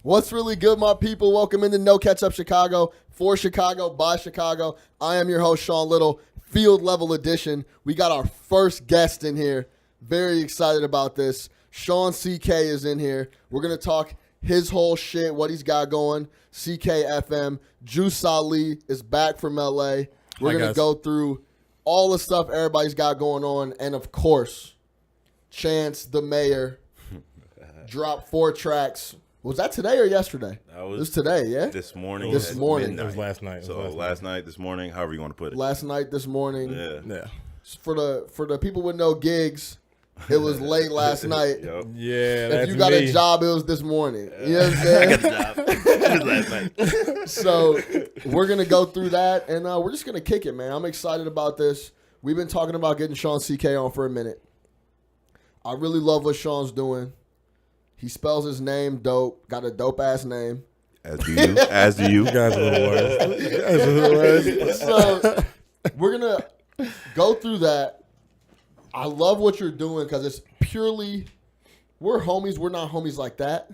What's really good, my people? Welcome into No Ketchup Chicago, for Chicago, by Chicago. I am your host, Sean Little, Field Level Edition. We got our first guest in here. Very excited about this. Sean CK is in here. We're going to talk his whole shit, what he's got going. CKFM. Juice Sallee is back from LA. We're going to go through all the stuff everybody's got going on. And, of course, Chance, the mayor, dropped 4 tracks. Was that today or yesterday? It was today, yeah? This morning. This morning. Midnight. It was last night. So last night, this morning, however you want to put it. Last night, this morning. Yeah. For the people with no gigs, it was late last night. Yep. Yeah, that's If you got me. a job, it was this morning. You know what I'm saying? I got the job. It was last night. So we're going to go through that, and we're just going to kick it, man. I'm excited about this. We've been talking about getting Sean CK on for a minute. I really love what Sean's doing. He spells his name dope. Got a dope-ass name. As do you. As do you. You guys are the worst. So we're going to go through that. I love what you're doing because it's purely, we're homies. We're not homies like that.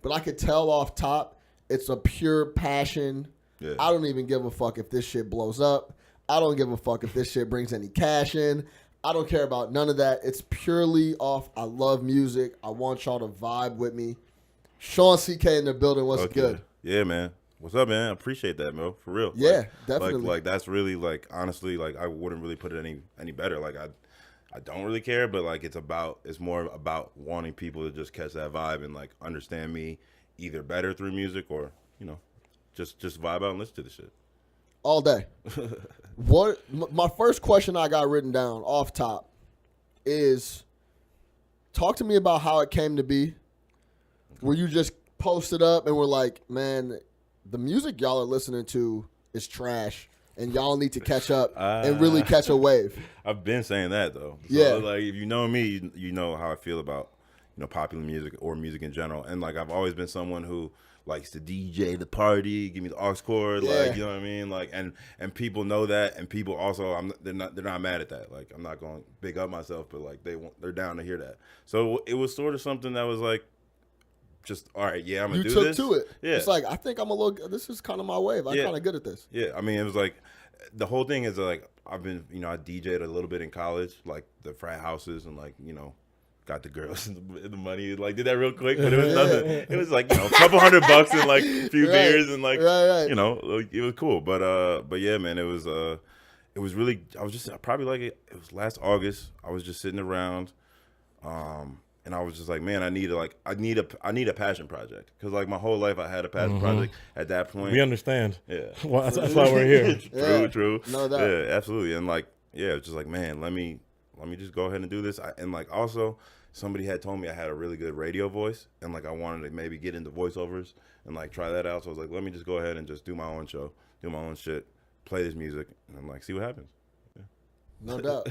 But I could tell off top, it's a pure passion. Yeah. I don't even give a fuck if this shit blows up. I don't give a fuck if this shit brings any cash in. I don't care about none of that. It's purely off. I love music. I want y'all to vibe with me. Sean CK in the building. What's good? Yeah, man. What's up, man? I appreciate that, bro. For real. Yeah, definitely. Like that's really honestly, I wouldn't really put it any better. I don't really care, but it's more about wanting people to just catch that vibe and understand me either better through music or, just vibe out and listen to the shit. All day. My first question I got written down off top is, talk to me about how it came to be. Where you just posted up and were like, man, the music y'all are listening to is trash and y'all need to catch up and really catch a wave. I've been saying that though. So, Yeah. if you know me, you know how I feel about popular music or music in general. And I've always been someone who likes to DJ the party, give me the aux cord, you know what I mean? And people know that, and people also they're not mad at that. I'm not going to big up myself, but they're down to hear that. So it was sort of something that was just all right, yeah, I'm gonna do this. You took to it. Yeah. It's I think I'm a little. This is kind of my wave. I'm kind of good at this. Yeah, I mean, it was the whole thing is I've been, I DJ'd a little bit in college, the frat houses, and got the girls and the money, did that real quick, but it was nothing. It was a couple $100 and a few beers and right. It was cool. But yeah, man, it was really, I was just probably it was last August. I was just sitting around, and I was just man, I need a passion project because my whole life I had a passion project at that point. We understand. Yeah, well, that's why we're here. True. No doubt. Yeah, absolutely. And it's just man, let me just go ahead and do this. Also, somebody had told me I had a really good radio voice, and I wanted to maybe get into voiceovers and try that out. So I was let me just go ahead and just do my own show, do my own shit, play this music, and see what happens. Yeah. No doubt.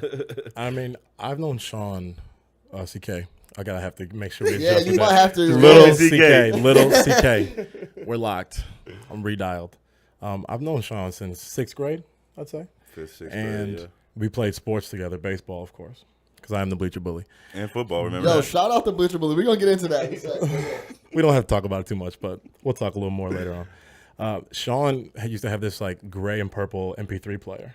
I mean, I've known Sean CK. I gotta have to make sure we Yeah, adjust you to might that. have to. Little CK. We're locked. I'm redialed. I've known Sean since 6th grade, I'd say. 5th, 6th And grade, yeah. we played sports together, baseball, of course, because I am the bleacher bully. And football, remember Yo, that? shout out to Bleacher Bully. We're going to get into that in a second. We don't have to talk about it too much, but we'll talk a little more later on. Sean used to have this gray and purple MP3 player.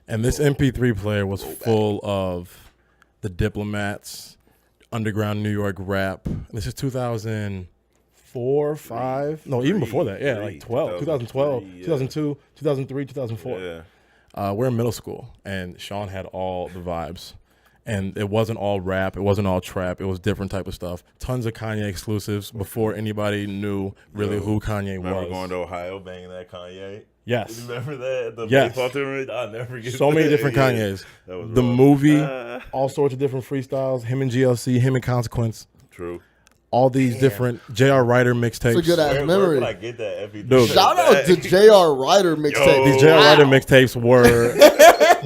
And this MP3 player was full of the Diplomats, underground New York rap. This is 2004, 5. No, even before that. Yeah, 2012, 2002, 2003, 2004. Yeah. We're in middle school, and Sean had all the vibes. And it wasn't all rap. It wasn't all trap. It was different type of stuff. Tons of Kanye exclusives before anybody knew really who Kanye Remember was. going to Ohio, banging that Kanye? Yes. You remember that? The Yes. baseball tournament? I'll never forget So many different Yeah. Kanyes. That was The rough. movie, all sorts of different freestyles. Him and GLC, him and Consequence. True. All these different J.R. Ryder mixtapes. It's a good ass Where memory. would I get that every Dude. Shout out to J.R. Ryder mixtape. These J.R. Ryder mixtapes were,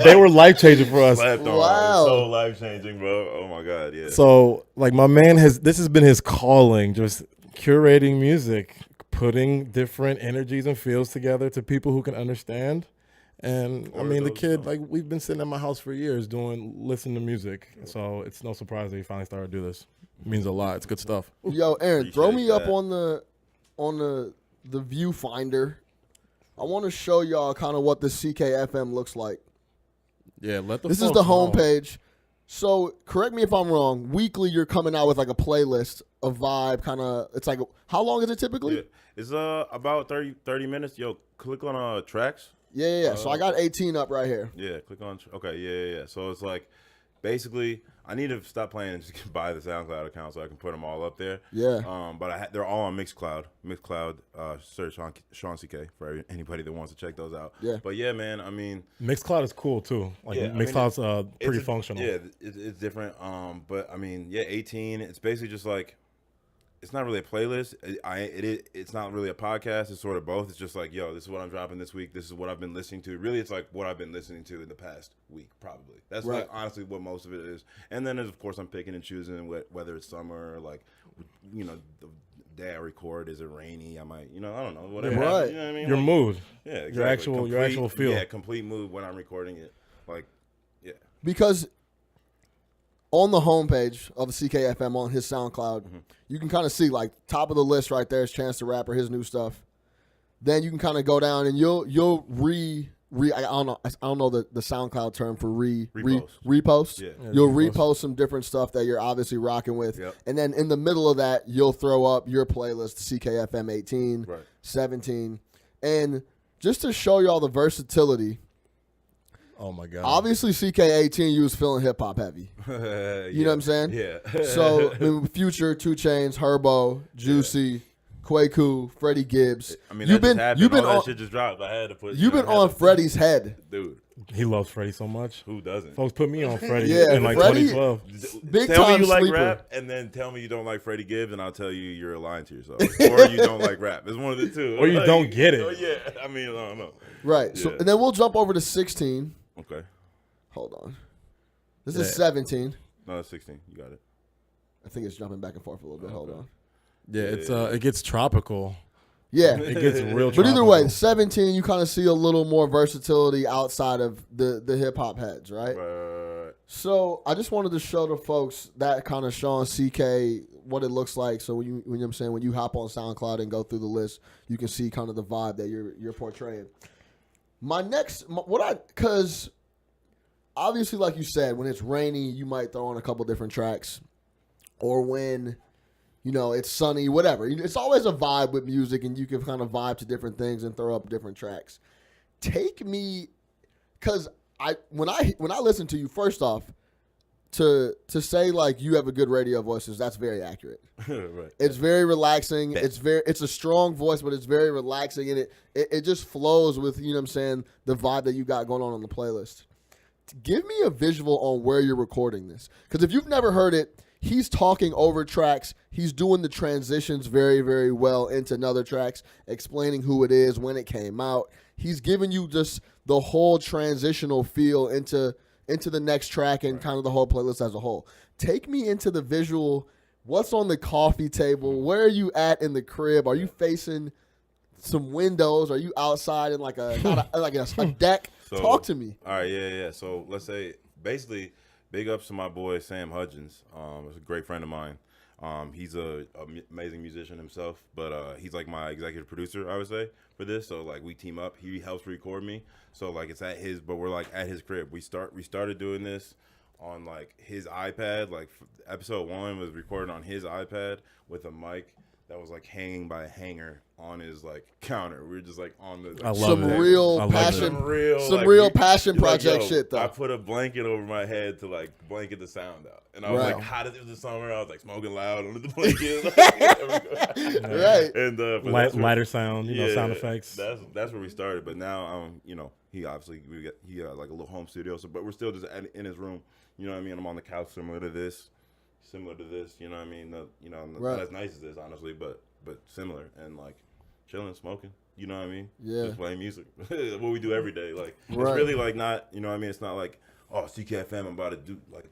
they were life changing for us. Slapped on. Wow. So life changing, bro. Oh my God, yeah. So, my man this has been his calling, just curating music, putting different energies and feels together to people who can understand. And I mean, the kid, we've been sitting at my house for years listening to music. So it's no surprise that he finally started to do this. It means a lot. It's good stuff. Yo, Aaron, throw me up on the on the viewfinder, I want to show y'all kind of what the CKFM looks like. Yeah, This is the homepage. So correct me if I'm wrong. Weekly, you're coming out with like a playlist, a vibe, kind of. It's like, how long is it typically? Yeah. It's about 30 minutes. Yo, click on tracks. Yeah. So I got 18 up right here. Yeah, click on. Okay, yeah. So it's like, basically, I need to stop playing and just buy the SoundCloud account so I can put them all up there. Yeah. But they're all on Mixcloud. Mixcloud, search Sean CK for anybody that wants to check those out. Yeah. But yeah, man. I mean, Mixcloud is cool too. Like Mixcloud's pretty functional. Yeah, it's different. But I mean, yeah, 18. It's basically just like, it's not really a playlist. It's not really a podcast. It's sort of both. It's just like, yo, this is what I'm dropping this week. This is what I've been listening to. Really, it's like what I've been listening to in the past week, probably. That's right. like honestly what most of it is. And then, of course, I'm picking and choosing whether it's summer or like, you know, the day I record, is it rainy? I might, you know, I don't know, whatever. Yeah. Right. You know what I mean? Your like, mood. Yeah, exactly. Your actual feel. Yeah, complete mood when I'm recording it. Like, yeah. Because on the homepage of the CKFM on his SoundCloud, you can kind of see like top of the list right there is Chance the Rapper, his new stuff. Then you can kind of go down and you'll I don't know the SoundCloud term for repost. Yeah. You'll repost some different stuff that you're obviously rocking with. Yep. And then in the middle of that, you'll throw up your playlist, CKFM 18, Right. 17. And just to show y'all the versatility, Oh my god. obviously CK18, you was feeling hip hop heavy. You know what I'm saying? Yeah. So I mean, Future, 2 Chainz, Herbo, Juicy, Quaku, Freddie Gibbs. I mean, you've been all that shit just dropped. I had to put. You've been on Freddie's head, dude. He loves Freddie so much. Who doesn't? Folks put me on Freddie Yeah, in like Freddie- 2012. big Tell time me you like sleeper. rap, and then tell me you don't like Freddie Gibbs, and I'll tell you you're lying to yourself, or you don't like rap. It's one of the two, Or you don't get it. Oh yeah, I mean, I don't know. Right. So Yeah. and then we'll jump over to 16. Okay, Hold on. This is 17. no, it's 16. You got it. I think it's jumping back and forth a little bit. Hold on. Yeah, it's it gets tropical. Yeah. It gets real. But either tropical. way, 17, you kind of see a little more versatility outside of the hip hop heads, right? So I just wanted to show the folks that kind of Sean CK what it looks like. So when I'm saying when you hop on SoundCloud and go through the list, you can see kind of the vibe that you're portraying. Because obviously, like you said, when it's rainy, you might throw on a couple different tracks, or when it's sunny, whatever. It's always a vibe with music, and you can kind of vibe to different things and throw up different tracks. Take me, because when I listen to you, first off, to say like you have a good radio voice, that's very accurate. Right. It's very relaxing. It's a strong voice, but it's very relaxing, and it just flows with the vibe that you got going on the playlist. Give me a visual on where you're recording this, because if you've never heard it, he's talking over tracks. He's doing the transitions very, very well into another tracks, explaining who it is, when it came out. He's giving you just the whole transitional feel into the next track and kind of the whole playlist as a whole. Take me into the visual. What's on the coffee table? Where are you at in the crib? Are you facing some windows? Are you outside in like a deck? So, Talk to me. All right, yeah. So let's say, basically, big ups to my boy Sam Hudgens. He's a great friend of mine. He's a amazing musician himself, but he's like my executive producer, I would say, for this. So like we team up. He helps record me. So like it's at his, but we're like at his crib. We started doing this on like his iPad. Like episode 1 was recorded on his iPad with a mic that was like hanging by a hanger on his like counter. We were just like on the I love some it. real I love passion, it. some real passion project shit though. I put a blanket over my head to like blanket the sound out, and I was Right. like, "Hot as it was the summer." I was like smoking loud under the blanket, Right. And but that's where- Lighter sound, sound effects. That's where we started. But now, he obviously he got like a little home studio. So, but we're still just in his room. You know what I mean? I'm on the couch, similar to this. You know what I mean? Right. Not as nice as this, honestly, but similar, and like chilling, smoking. You know what I mean? Yeah. Just playing music. What we do every day. Like Right. it's really like not. You know what I mean? It's not like, oh, CKFM, I'm about to do like.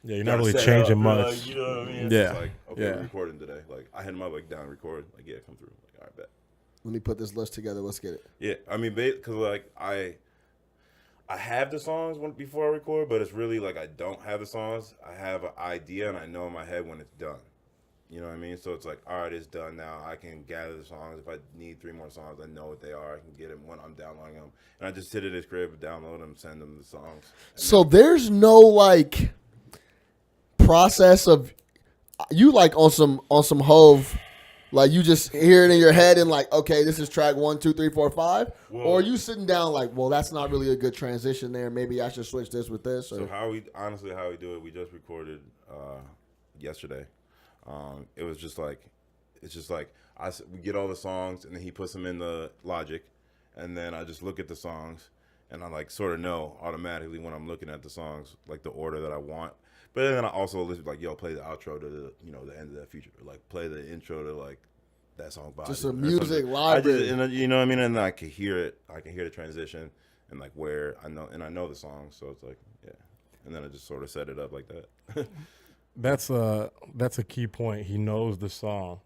Yeah, you're not gotta really set changing up, much. like, you know what I mean? It's Yeah. just like, okay, Yeah. we're recording today. Like I had him up like down record. Like yeah, come through. Like all right, bet. Let me put this list together. Let's get it. Yeah, I mean, because like I have the songs before I record, but it's really like I don't have the songs. I have an idea and I know in my head when it's done. You know what I mean? So it's like, all right, it's done now. I can gather the songs. If I need 3 more songs, I know what they are. I can get them when I'm downloading them. And I just sit at his crib, download them, send them the songs. So there's no like process of you like on some Hove, like you just hear it in your head and like, okay, this is track 1, 2, 3, 4, 5, or are you sitting down like, well, that's not really a good transition there. Maybe I should switch this with this. Or? So how we do it, we just recorded yesterday. It was just like, we get all the songs and then he puts them in the Logic, and then I just look at the songs and I like sort of know automatically when I'm looking at the songs like the order that I want. But then I also listen like, yo, play the outro to the the end of that feature, or, like play the intro to like that song. Just a music library. You know what I mean? And I can hear it. I can hear the transition and like where I know the song. So it's like, yeah. And then I just sort of set it up like that. That's a key point. He knows the song.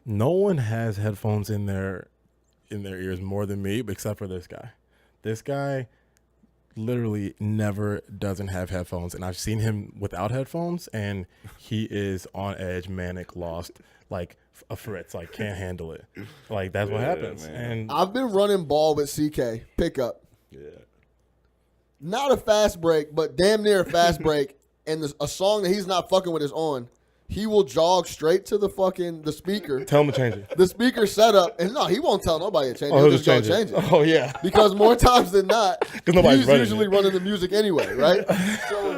No one has headphones in their ears more than me, except for this guy. This guy literally never doesn't have headphones, and I've seen him without headphones, and he is on edge, manic, lost, like a Fritz, like can't handle it. Like that's what happens. Man. And I've been running ball with CK pickup. Yeah. Not a fast break, but damn near a fast break. And a song that he's not fucking with is on. He will jog straight to the speaker. tell him to change it. The speaker setup, and no, he won't tell nobody to change it. Oh, He'll he'll just go just change it. Oh yeah. Because more times than not, nobody's he's running usually it. running the music anyway, right? So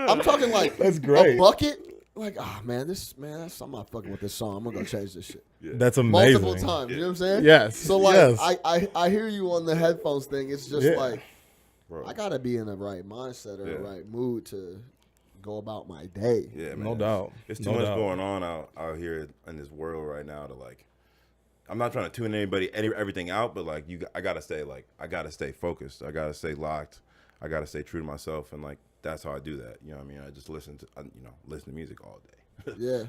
I'm talking like That's great. a bucket. Like, man, I'm not fucking with this song. I'm gonna go change this shit. Yeah. That's amazing. Multiple times. You know what I'm saying? Yes. So like, yes. I hear you on the headphones thing. It's just Yeah. like, Bro. I gotta be in the right mindset or the Yeah. right mood to go about my day. Yeah, man. No doubt. It's too No much doubt. going on out here in this world right now to like. I'm not trying to tune everything out, but like I gotta stay focused. I gotta stay locked. I gotta stay true to myself, and like that's how I do that. You know what I mean? I just listen to music all day. Yeah.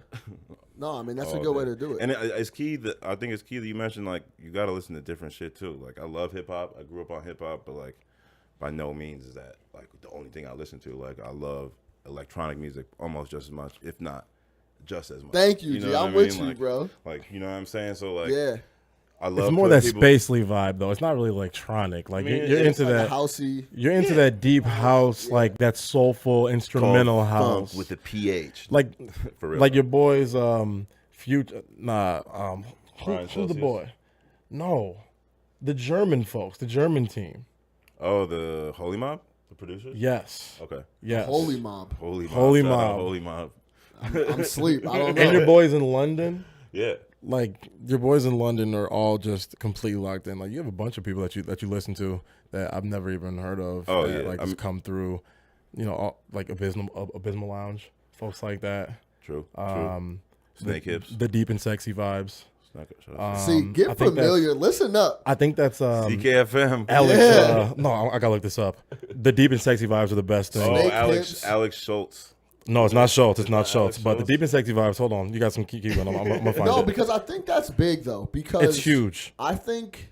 No, I mean that's a All good day. way to do it. And it's key that I think it's key that you mentioned like you gotta listen to different shit too. Like I love hip hop. I grew up on hip hop, but like by no means is that like the only thing I listen to. Like I love electronic music almost just as much, if not just as much. Thank you, know G. what I'm I with mean? you, like, bro. Like you know what I'm saying? So like Yeah. I love It's more putting that people- spacely vibe though. It's not really electronic. Like I mean, you're it's into Like that. housey. You're into that deep house, like that soulful called instrumental funk house with the PH. like For real. like your boys future Brian who's the Celsius? boy? No. The German folks, the German team. Oh, the Holy Mob, the producers. Yes. Okay. Yes. Holy mob. Holy Mob. Holy Shout out Mob. Holy Mob. I'm asleep. I don't And your know. boys in London, Yeah. like your boys in London are all just completely locked in. Like you have a bunch of people that you listen to that I've never even heard of. Oh, that, yeah. like just come through, all, like Abysmal Lounge, folks like that. True. the, Snake hips. the deep and sexy vibes. Shout out to See, I get think familiar. Listen up. I think that's CKFM. Alex. Yeah. No, I gotta look this up. The deep and sexy vibes are the best thing. Oh, Snake Alex hips. Alex Schultz. No, it's not Schultz. It's not not Schultz. Alex But the Schultz? deep and sexy vibes. Hold on, you got some keep going. I'm gonna find No, it. because I think that's big though. Because It's huge. I think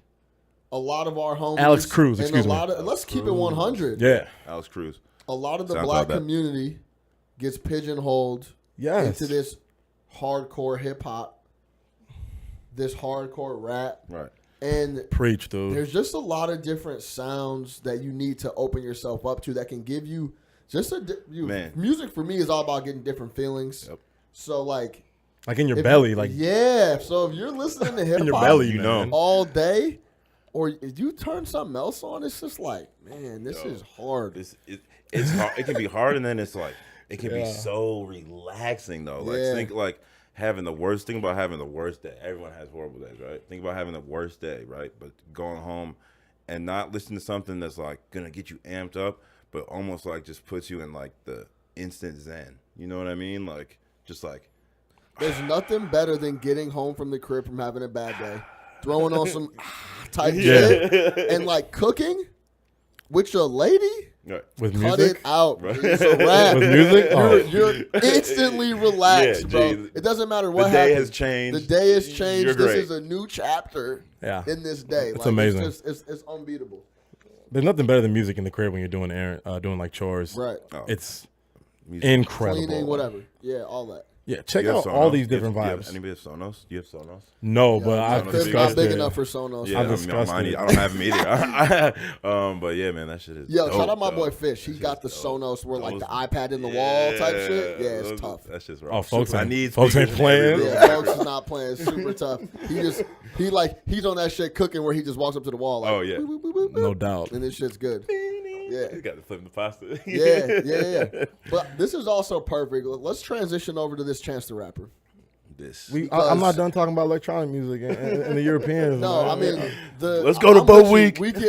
a lot of our homies, Alex Cruz, and excuse a me. lot of, let's keep it 100. Yeah. Alex Cruz. A lot of the SoundCloud black that. community gets pigeonholed Yes. into this hardcore hip hop, this hardcore rap, Right. and Preach, dude. there's just a lot of different sounds that you need to open yourself up to that can give you just Man. music for me is all about getting different feelings. Yep. So like Like in your if belly, you- like yeah. So if you're listening to hip in your hop belly, you man. know. all day, or if you turn something else on, it's just like, man, this is hard. It's hard. It can be hard, and then it's like it can be Yeah. so relaxing though. Like Yeah. think like having the worst. Think about having the worst day. Everyone has horrible days, right? Think about having the worst day, right? But going home and not listening to something that's like gonna get you amped up, but almost like just puts you in like the instant zen. You know what I mean? Like just like There's nothing better than getting home from the crib from having a bad day, throwing on some type shit, and like cooking with your lady. right. with Cut music. it out. Right. It's a wrap. With music? Oh. You're instantly relaxed, Yeah, bro. G, It doesn't matter The what day happens. has changed. The day has changed. You're This great. is a new chapter Yeah. in this day. It's amazing. It's unbeatable. There's nothing better than music in the crib when you're doing doing like chores. Right. Oh, It's music. incredible. Cleaning, whatever. Yeah, all that. Yeah, check You have out all Sonos? these different Do you have- vibes. Anybody have Sonos? Do you have Sonos? No, but I've Sonos Crib's big. not discussed big it. enough for Sonos. Yeah, I've I mean, discussed mine, it. I don't have them either. But yeah, man, that shit is. Yo, dope, shout out my though. boy Fish. He That got the shit's dope. Sonos where like Those- the iPad in the wall type shit. Yeah, it's tough. That's just right. Oh, folks I ain't- need folks ain't speakers in every playing. room. Yeah, folks is not playing. It's super tough. He's on that shit cooking where he just walks up to the wall. Like, Oh, yeah. boop, boop, boop, boop, boop, No doubt. and this shit's good. Yeah. You got to flip the pasta. Yeah. But this is also perfect. Let's transition over to this Chance the Rapper. This. I'm not done talking about electronic music and the Europeans. No, man. I mean Let's go to I'm Bo with you. Week. We can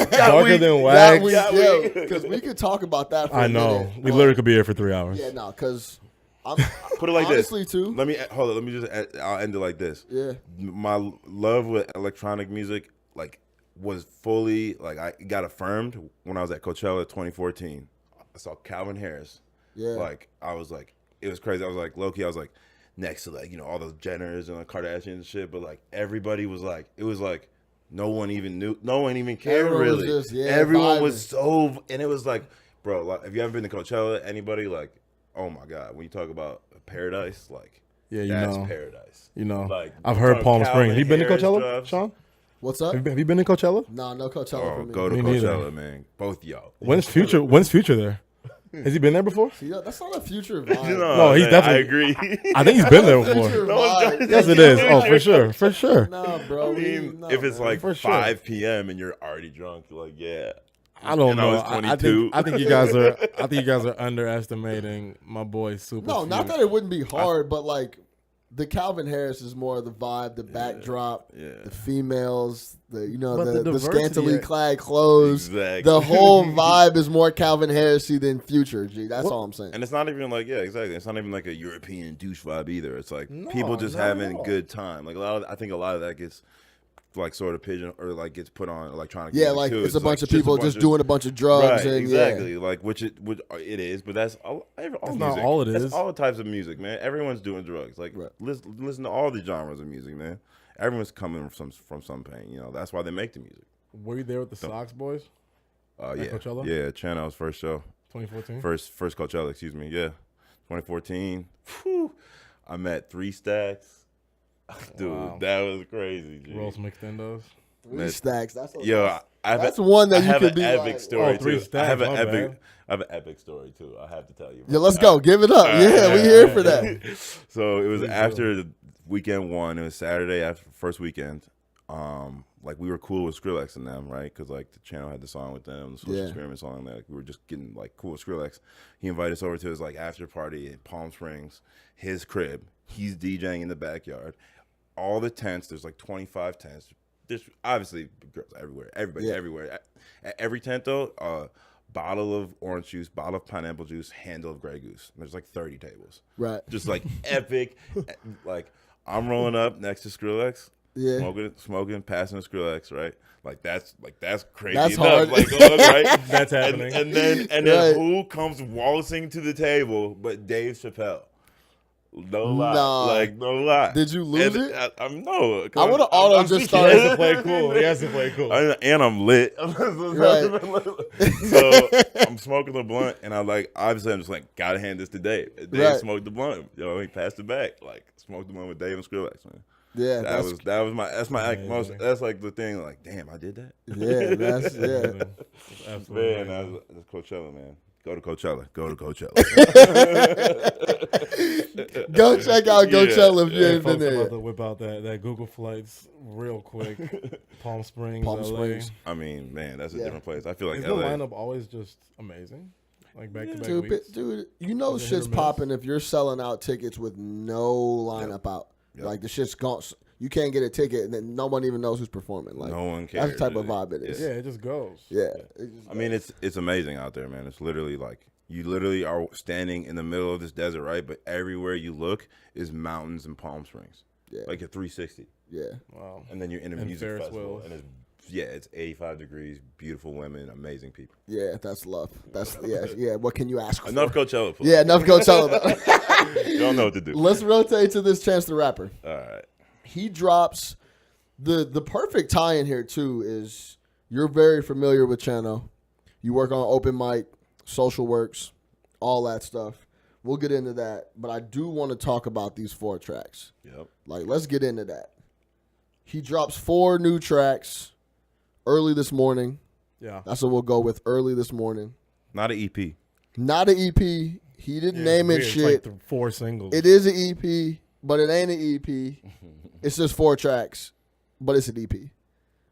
Darker than that wax. week, That yeah, week. because we could talk about that. For I a know. minute, We but- literally could be here for 3 hours. Yeah, no, because I'm Put it like honestly this. too. Let me hold on. Let me just. I'll end it like this. Yeah. My love with electronic music, like, was fully like I got affirmed when I was at Coachella 2014. I saw Calvin Harris. Yeah. Like I was like, it was crazy. I was like, low key, I was like, next to like all those Jenners and the Kardashians and shit. But like everybody was like, it was like no one even knew, no one even cared Everyone was really. just, yeah, Everyone vibing. was so, and it was like, bro, like, have you ever been to Coachella? Anybody like, oh my god, when you talk about paradise, like, Yeah, that's paradise. Like, I'm I've heard talking Palm Calvin Springs. Have you been to Harris Coachella, drops. Sean? What's up? Have you been to Coachella? No Coachella for Oh, me. go to Me neither. Coachella, man. Both y'all. When's Future there? Has he been there before? See, that's not a future vibe. No, he's man, definitely- I agree. I think he's been there Future before. vibe. Yes, it is. Oh, for sure. Nah, bro. I mean, no, if it's man. like For sure. 5 p.m. and you're already drunk, you're like, yeah. I don't And I know. was 22. I think you guys are underestimating my boy Super. No, not Few. that it wouldn't be hard, but like the Calvin Harris is more the vibe, the backdrop, Yeah. the females, But the the diversity scantily at- clad clothes. Exactly. The whole vibe is more Calvin Harrisy than Future. G, that's all I'm saying. And it's not even like, yeah, exactly. It's not even like a European douche vibe either. It's like No, people just not at having all. a good time. Like I think a lot of that gets like sort of pigeon or like gets put on electronic. Yeah, music like too. it's a bunch like of people a bunch just doing a bunch of drugs right, and exactly. Like which it is, but that's all That's music. not all it is. That's all types of music, man. Everyone's doing drugs. Like Right. listen to all the genres of music, man. Everyone's coming from some pain. That's why they make the music. Were you there with the Sox boys? Yeah, Coachella? yeah. Chano's first show. 2014. First Coachella, excuse me. Yeah, 2014. Whew. I met 3 Stacks. Dude, Wow. that was crazy. G. Roll some extendos. Three Man. stacks. That's a, Yo, I have that's one that I you have could an be epic like, story Oh, 3 too. Stacks, I have my bad. an epic story too. I have to tell you. Yeah, let's go. Give it up. Yeah, we here for that. So it was Please after the weekend one. It was Saturday after the first weekend. Like we were cool with Skrillex and them, right? Because like the channel had the song with them, the Social Yeah. Experiment song. Like we were just getting like cool with Skrillex. He invited us over to his like after party in Palm Springs, his crib. He's DJing in the backyard. All the tents. There's like 25 tents. There's obviously girls everywhere. Everybody Yeah. everywhere. At every tent though, bottle of orange juice, bottle of pineapple juice, handle of Grey Goose. There's like 30 tables. Right. Just like epic. Like I'm rolling up next to Skrillex. Yeah. Smoking, passing the Skrillex, right? Like that's crazy That's enough. hard. Like, right? That's happening. And then Right. who comes waltzing to the table but Dave Chappelle? No lie. Nah. Like no lie. Did you lose And it? I'm no. I would've auto I'm just speaking- He started has to play cool. He has to play cool. and I'm lit. So I'm smoking the blunt, and obviously I'm just like, gotta hand this to Dave. And Dave Right. smoked the blunt. He passed it back. Like smoked the blunt with Dave and Skrillex, man. Yeah, That's my amazing. most. That's like the thing. Like, damn, I did that. yeah, that's yeah. Absolutely. Man, amazing. that's Coachella, man. Go to Coachella. Go check out Coachella if you Yeah, ain't been folks about there. to whip out that Google Flights real quick. Palm Springs, Palm LA. Springs. I mean, man, that's a Yeah. different place. I feel like Is the LA. lineup always just amazing? Like back to back Dude, weeks. dude, you know Is it hit shit's or miss? popping if you're selling out tickets with no lineup out. Yep. Like the shit's gone. You can't get a ticket, and then no one even knows who's performing. Like No one cares. that's the type of really. vibe it is. Yeah, it just goes. Yeah. I mean, it's amazing out there, man. It's literally like you literally are standing in the middle of this desert, right? But everywhere you look is mountains and Palm Springs. Yeah. Like a 360. Yeah. Wow. And then you're in a And music Ferris festival, wheels. and it's 85 degrees, beautiful women, amazing people. Yeah, that's love. That's yeah. What can you ask for? Enough Coachella. Please. Yeah, enough Coachella. Though. You don't know what to do. Let's rotate to this Chance the Rapper. All right. He drops the perfect tie in here too is you're very familiar with Chano. You work on open mic, social works, all that stuff. We'll get into that. But I do want to talk about these 4 tracks. Yep. Like, let's get into that. He drops 4 new tracks early this morning. Yeah. That's what we'll go with, early this morning. Not an EP. Not an EP. He didn't name it It's shit. like 4 singles. It is an EP, but it ain't an EP. It's just 4 tracks, but it's an EP.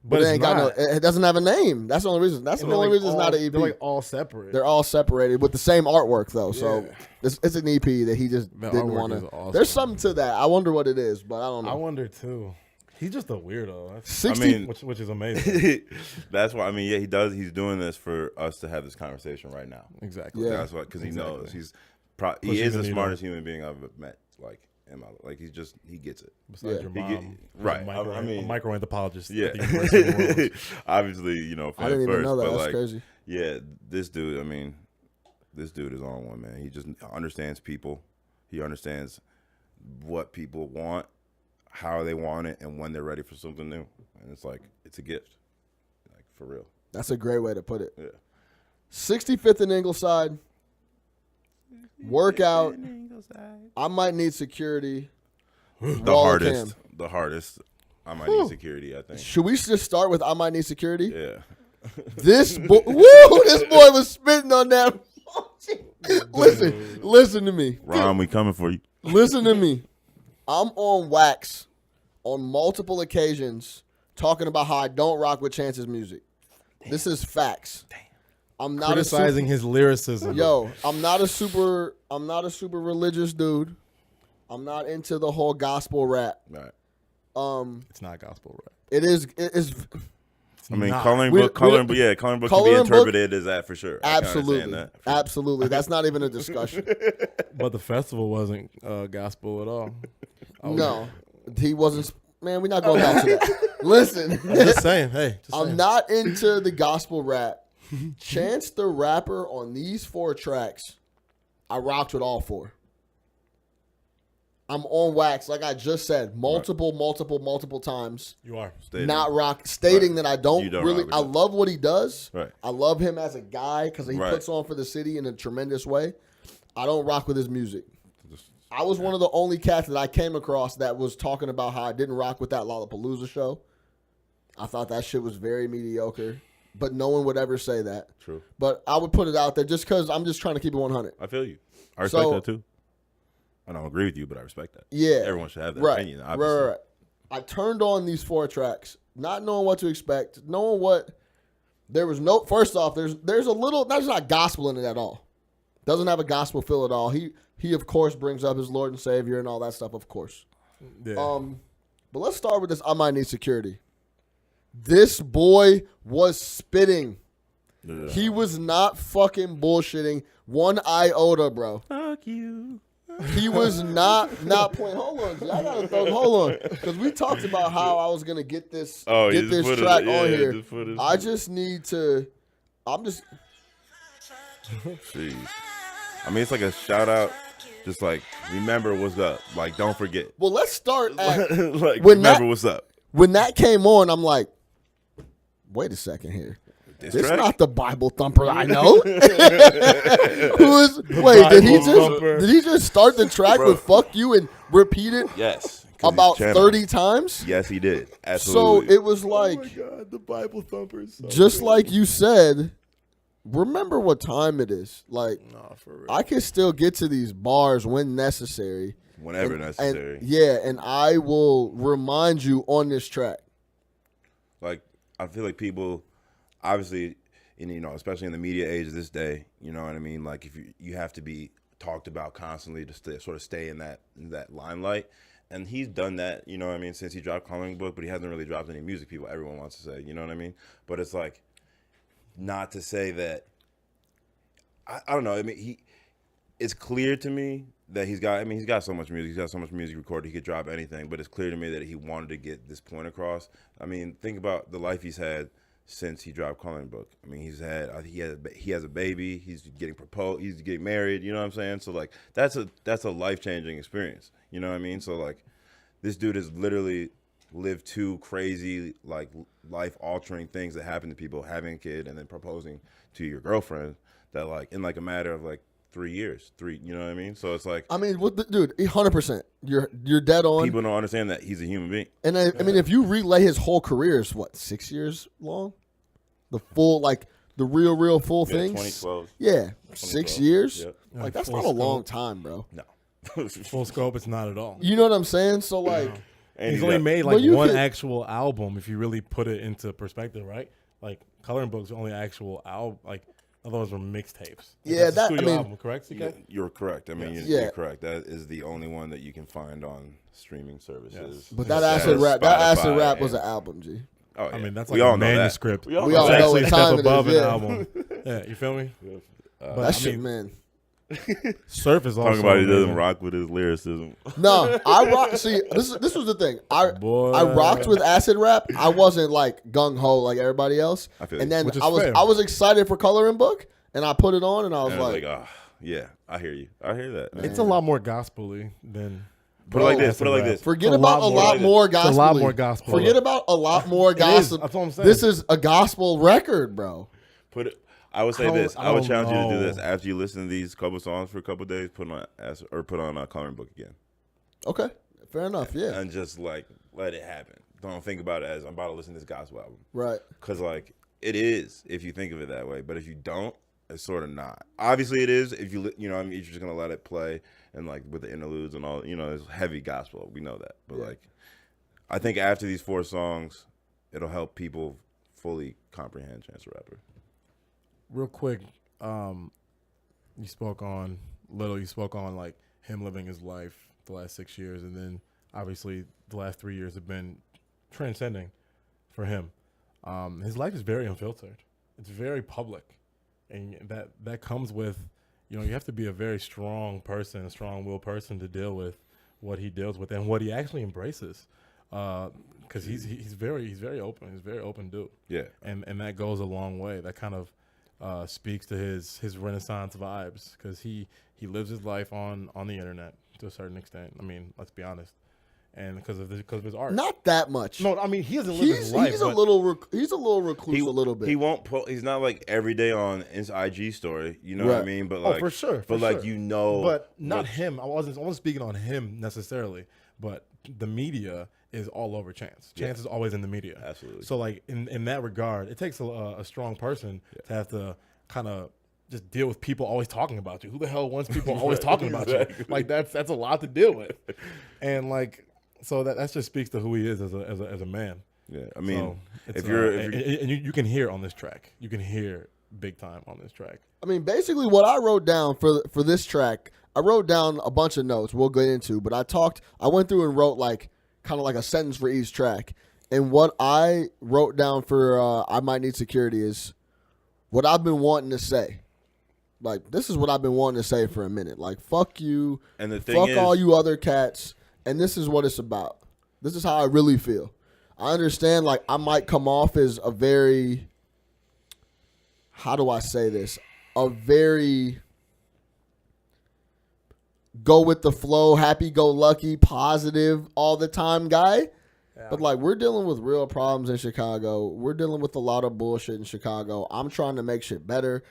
But it it's ain't got no. It doesn't have a name. That's the only reason. That's the only reason it's not an EP. They're like all separate. They're all separated with the same artwork though. So Yeah. it's an EP that he just The didn't artwork want is to. awesome. There's something to that. I wonder what it is, but I don't know. I wonder too. He's just a weirdo. That's, 60. I mean, which is amazing. That's why. I mean, yeah, he does. He's doing this for us to have this conversation right now. Exactly. Yeah. That's why, because he Exactly. knows he Pushing is the the needle. smartest human being I've ever met. Like he gets it. Besides Yeah. your He get- mom, right. A I mean- microanthropologist. Yeah. At the University of New Orleans. Obviously, fan I didn't even first, know that. but That's like, crazy. yeah, this dude. I mean, this dude is on one, man. He just understands people. He understands what people want, how they want it, and when they're ready for something new. And it's like it's a gift, like for real. That's a great way to put it. Yeah. 65th and Ingleside. Workout. I might need security. The Wall cam. hardest. I might need security. I think. Should we just start with I might need security? Yeah. This boy, this boy was spitting on that. Listen to me. Ron, we coming for you. Listen to me. I'm on wax on multiple occasions talking about how I don't rock with Chance's music. This is facts. I'm not Criticizing his lyricism. I'm not a super religious dude. I'm not into the whole gospel rap. Right. It's not gospel rap. It is I mean, not. coloring book can be Coloring book- interpreted as that for sure. I can absolutely. understand that. Absolutely. That's not even a discussion. But the festival wasn't gospel at all. No. He wasn't man, we're not going back to that. Listen. I'm just saying. Hey, just I'm saying. not into the gospel rap. Chance the Rapper on these 4 tracks, I rocked with all 4. I'm on wax, like I just said, multiple times. You are. Stating. Stating that I You don't don't really. rock with I it. love what he does. Right. I love him as a guy because he Right. puts on for the city in a tremendous way. I don't rock with his music. I was one of the only cats that I came across that was talking about how I didn't rock with that Lollapalooza show. I thought that shit was very mediocre, but no one would ever say that. True. But I would put it out there just because I'm just trying to keep it 100. I feel you. I respect So- that too. I don't agree with you, but I respect that. Yeah. Everyone should have that Right. opinion. Obviously. Right. I turned on these 4 tracks, not knowing what to expect, knowing what there was no. First off, there's a little. There's not gospel in it at all. Doesn't have a gospel feel at all. He of course brings up his Lord and Savior and all that stuff, of course. Yeah. But let's start with this. I might need security. This boy was spitting. Yeah. He was not fucking bullshitting one iota, bro. Fuck you. He was not playing. Hold on, G, I gotta throw. Hold on, because we talked about how I was gonna get this Oh, you get just this put it- track yeah, on here. just put it- I just need to. I'm just. Jeez. I mean, it's like a shout out. Just like remember what's up. Like don't forget. Well, let's start at Like When remember that- what's up. when that came on. I'm like, wait a second here. This This track? not the Bible thumper I know. Who is? Wait, did he Bible just thumper. did he just start the track Bro. with "fuck you" and repeat it Yes. 'Cause about he's Chano. 30 times? Yes, he did. So Absolutely. it was like. God, the Bible thumper is so Just like you said, remember what time it is. Like, Nah, for real. I can still get to these bars when necessary. Whenever And- necessary. and I will remind you on this track. Like I feel like people, obviously, especially in the media age of this day, you know what I mean. Like if you have to be talked about constantly to sort of stay in that limelight, and he's done that, you know what I mean, since he dropped Coloring Book, but he hasn't really dropped any music. Everyone wants to say, you know what I mean. But it's like, not to say that. I don't know. I mean, it's clear to me that he's got so much music. He's got so much music recorded. He could drop anything. But it's clear to me that he wanted to get this point across. I mean, think about the life he's had since he dropped Coloring Book. I mean, he has a baby. He's getting proposed. He's getting married. You know what I'm saying? So like, that's a life-changing experience. You know what I mean? So like, this dude has literally lived 2 crazy, like, life-altering things that happen to people, having a kid and then proposing to your girlfriend, that like in like a matter of like 3 years. You know what I mean? So it's like I mean, dude, 100%. You're dead on. people don't understand that he's a human being. And I mean, if you relay his whole career, is what, 6 years long? The full, like, the real full thing? 2012. Yeah, 6 years? Yep. Like, that's Full not a long scope. time, bro. No. Full scope, it's not at all. You know what I'm saying? So, like, And He's he only got- made Well, like you one could- actual album if you really put it into perspective, right? Like Coloring Book's only actual album, like others were mixtapes. Like, Yeah, that's a I studio mean- album, correct? CK? You're correct. I mean, Yeah. you're correct. That is the only one that you can find on streaming services. but that Such acid as rap, that acid Spotify rap was and- an album, G. Oh, yeah. I mean, that's we like all a know that. manuscript. We all We know all that. know Actually, what a step time it is, above an yeah. album. Yeah, you feel me? That I shit, mean, man. Surf is also Talking about he doesn't amazing. rock with his lyricism. No, I rock. See, this was the thing. Boy. I rocked with acid rap. I wasn't like gung ho like everybody else. I feel And you. then Which is I was fair. I was excited for Coloring Book, and I put it on, and I was And I was like, like, oh, yeah, I hear you. I hear that. It's a lot more gospel-y than. Put it like this. acid Put it like rap. this. forget It's a about lot a more lot like more It's gospel. a lot more gospel. Forget about a lot more is. gospel. That's what I'm saying. This is a gospel record, bro. Put it. I would say I this. don't- I would I challenge you don't to do know. this after you listen to these couple songs for a couple days. Put on Coloring Book again, Okay, fair enough. Yeah, and just like let it happen. Don't think about it as I'm about to listen to this gospel album, right. because like it is if you think of it that way. But if you don't, it's sort of not. Obviously, it is if you know. I mean, you're just gonna let it play and like with the interludes and all. You know, it's heavy gospel. We know that, but Yeah. like, I think after these 4 songs, it'll help people fully comprehend Chance the Rapper. Real quick, you spoke on like him living his life the last 6 years, and then obviously the last 3 years have been transcending for him. His life is very unfiltered. It's very public, and that comes with, you have to be a very strong person, a strong-willed person to deal with what he deals with and what he actually embraces. Because he's very open. He's a very open dude. Yeah. And that goes a long way. That kind of speaks to his Renaissance vibes, because he lives his life on the internet to a certain extent. I mean, let's be honest, and because of his art. Not that much. No, I mean he doesn't live his life. He's a but little recluse a little bit. He won't put. He's not like every day on his IG story. You know what I Right. mean? But Oh, like for sure. But like but not what- him. I wasn't speaking on him necessarily, but the media is all over Chance. Chance is always in the media. Absolutely. So like in that regard, it takes a strong person to have to kind of just deal with people always talking about you. Who the hell wants people always talking about you? Like that's a lot to deal with, and like so that just speaks to who he is as a man. Yeah, I mean, So it's, if you're and you can hear on this track, you can hear big time on this track. I mean, basically, what I wrote down for this track, I wrote down a bunch of notes we'll get into, but I went through and wrote like kind of like a sentence for each track. And what I wrote down for I Might Need Security is what I've been wanting to say. Like, this is what I've been wanting to say for a minute. Like, fuck you, and the thing fuck is, all you other cats, and this is what it's about. This is how I really feel. I understand, like, I might come off as a very, how do I say this? A very go with the flow, happy-go-lucky, positive all the time guy. But, like, we're dealing with real problems in Chicago. We're dealing with a lot of bullshit in Chicago. I'm trying to make shit better.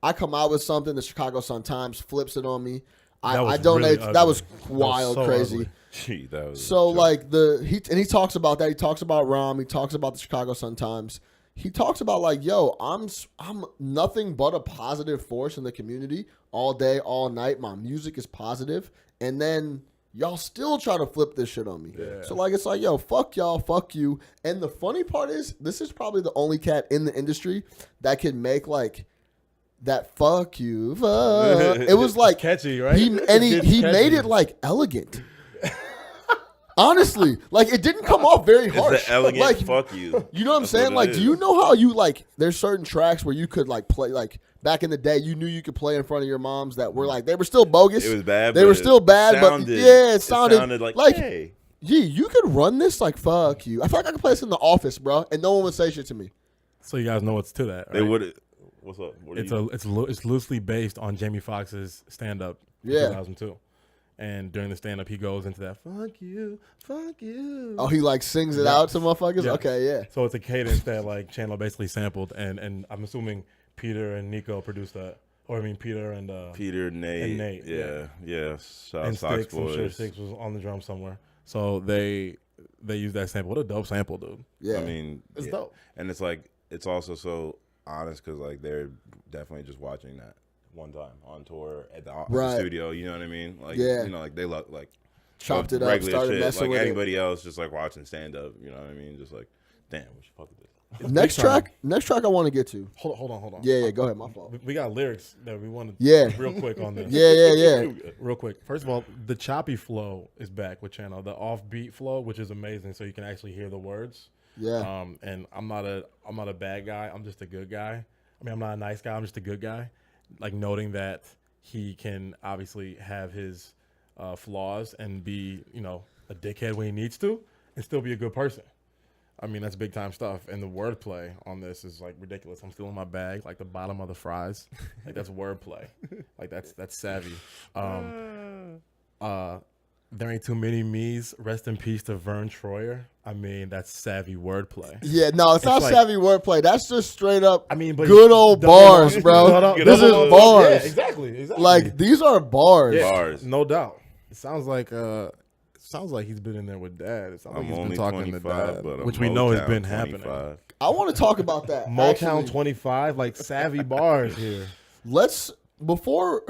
I come out with something, the Chicago Sun-Times flips it on me. I donate. Really that was ugly. wild, That was so crazy. ugly. gee, that was So a joke. like he talks about that. He talks about Rom. He talks about the Chicago Sun-Times. He talks about like, yo, I'm nothing but a positive force in the community all day, all night. My music is positive, and then y'all still try to flip this shit on me. Yeah. So like, it's like, yo, fuck y'all, fuck you. And the funny part is, this is probably the only cat in the industry that can make like that fuck you. Fuck. It was like Catchy, right? He It's made catchy. it like elegant. Honestly, like it didn't come off very it's harsh. the elegant like, fuck you. you know what I'm That's saying? what it Like, do is. you know how you like? There's certain tracks where you could like play like back in the day. You knew you could play in front of your moms that were like they were still bogus. It was bad. They but were it still bad, sounded, but yeah, it sounded like hey. yeah, you could run this like fuck you. I feel like I could play this in the office, bro, and no one would say shit to me. So you guys know what's to that. Right? They would. What's up? What It's loosely based on Jamie Foxx's stand up in Yeah. 2002. And during the stand up he goes into that fuck you. Oh, he like sings it Yeah. out to motherfuckers. Yeah. Okay, yeah. So it's a cadence that like Chano basically sampled, and I'm assuming Peter and Nico produced that. Or I mean Peter, Nate. Yeah. Shout out And Sox Sticks, I'm sure Boys. Sticks was on the drum somewhere. So they use that sample. What a dope sample, dude. Yeah. I mean, It's dope. And it's like, it's also so honest because like they're definitely just watching that one time on tour at the studio. You know what I mean? Like, you know, like they look like chopped it up, regular started shit. messing Like with anybody else, just like watching stand up. You know what I mean? Just like, damn, what the fuck is this? Next track I want to get to. Hold on. Yeah, go ahead. My fault. We got lyrics that we want to real quick on this. Yeah. Real quick. First of all, the choppy flow is back with Chano. The offbeat flow, which is amazing, so you can actually hear the words. Yeah. And I'm not a bad guy. I'm just a good guy. I mean, I'm not a nice guy. I'm just a good guy. Like noting that he can obviously have his flaws and be, you know, a dickhead when he needs to, and still be a good person. I mean, that's big time stuff. And the wordplay on this is like ridiculous. I'm still in my bag, like the bottom of the fries. Like that's wordplay. Like that's savvy. There ain't too many me's. Rest in peace to Vern Troyer. I mean, that's savvy wordplay. Yeah, no, it's not like, savvy wordplay. That's just straight up. I mean, but good old bars, bro. This is bars. Yeah, exactly. Like these are bars. Yeah, Bars. no doubt. It sounds like he's been in there with dad. It sounds like he's been talking to dad, which we know has been happening. I want to talk about that. Motown Actually, 25, like savvy bars here. let's before.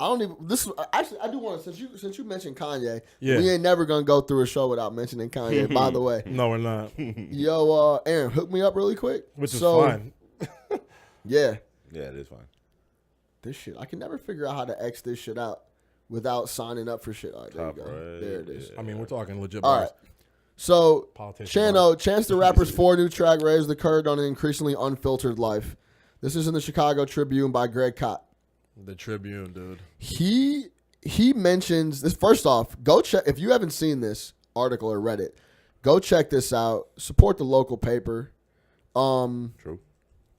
I don't even. This is actually. I do want to since you mentioned Kanye. Yeah. We ain't never gonna go through a show without mentioning Kanye. By the way, No, we're not. yo, Aaron, hook me up really quick. Which is fine. Yeah, it is fine. this shit. I can never figure out how to X this shit out without signing up for shit. All right, there you Top go. right, There it is. I mean, we're talking legit All bars. right. So, Politician Chano, Chance the Rapper's 4 new track raised the curtain on an increasingly unfiltered life. This is in the Chicago Tribune by Greg Kot. The Tribune, dude. He mentions this. First off, go check if you haven't seen this article or read it. Go check this out. Support the local paper. True.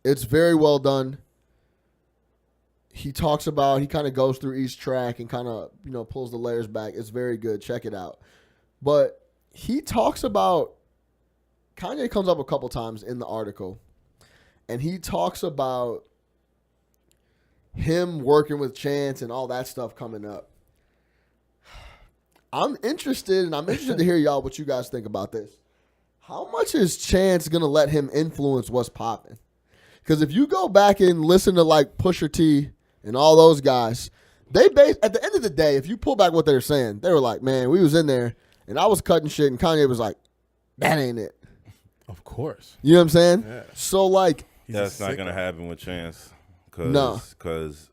It's very well done. He talks about he kind of goes through each track and kind of pulls the layers back. It's very good. Check it out. But he talks about Kanye comes up a couple times in the article, and he talks about him working with Chance and all that stuff coming up. I'm interested to hear y'all what you guys think about this. How much is Chance gonna let him influence what's popping? Because if you go back and listen to like Pusha T and all those guys, at the end of the day, if you pull back what they were saying, they were like, man, we was in there and I was cutting shit and Kanye was like, that ain't it. Of course. You know what I'm saying? Yeah. So like, That's not going to happen with Chance. Because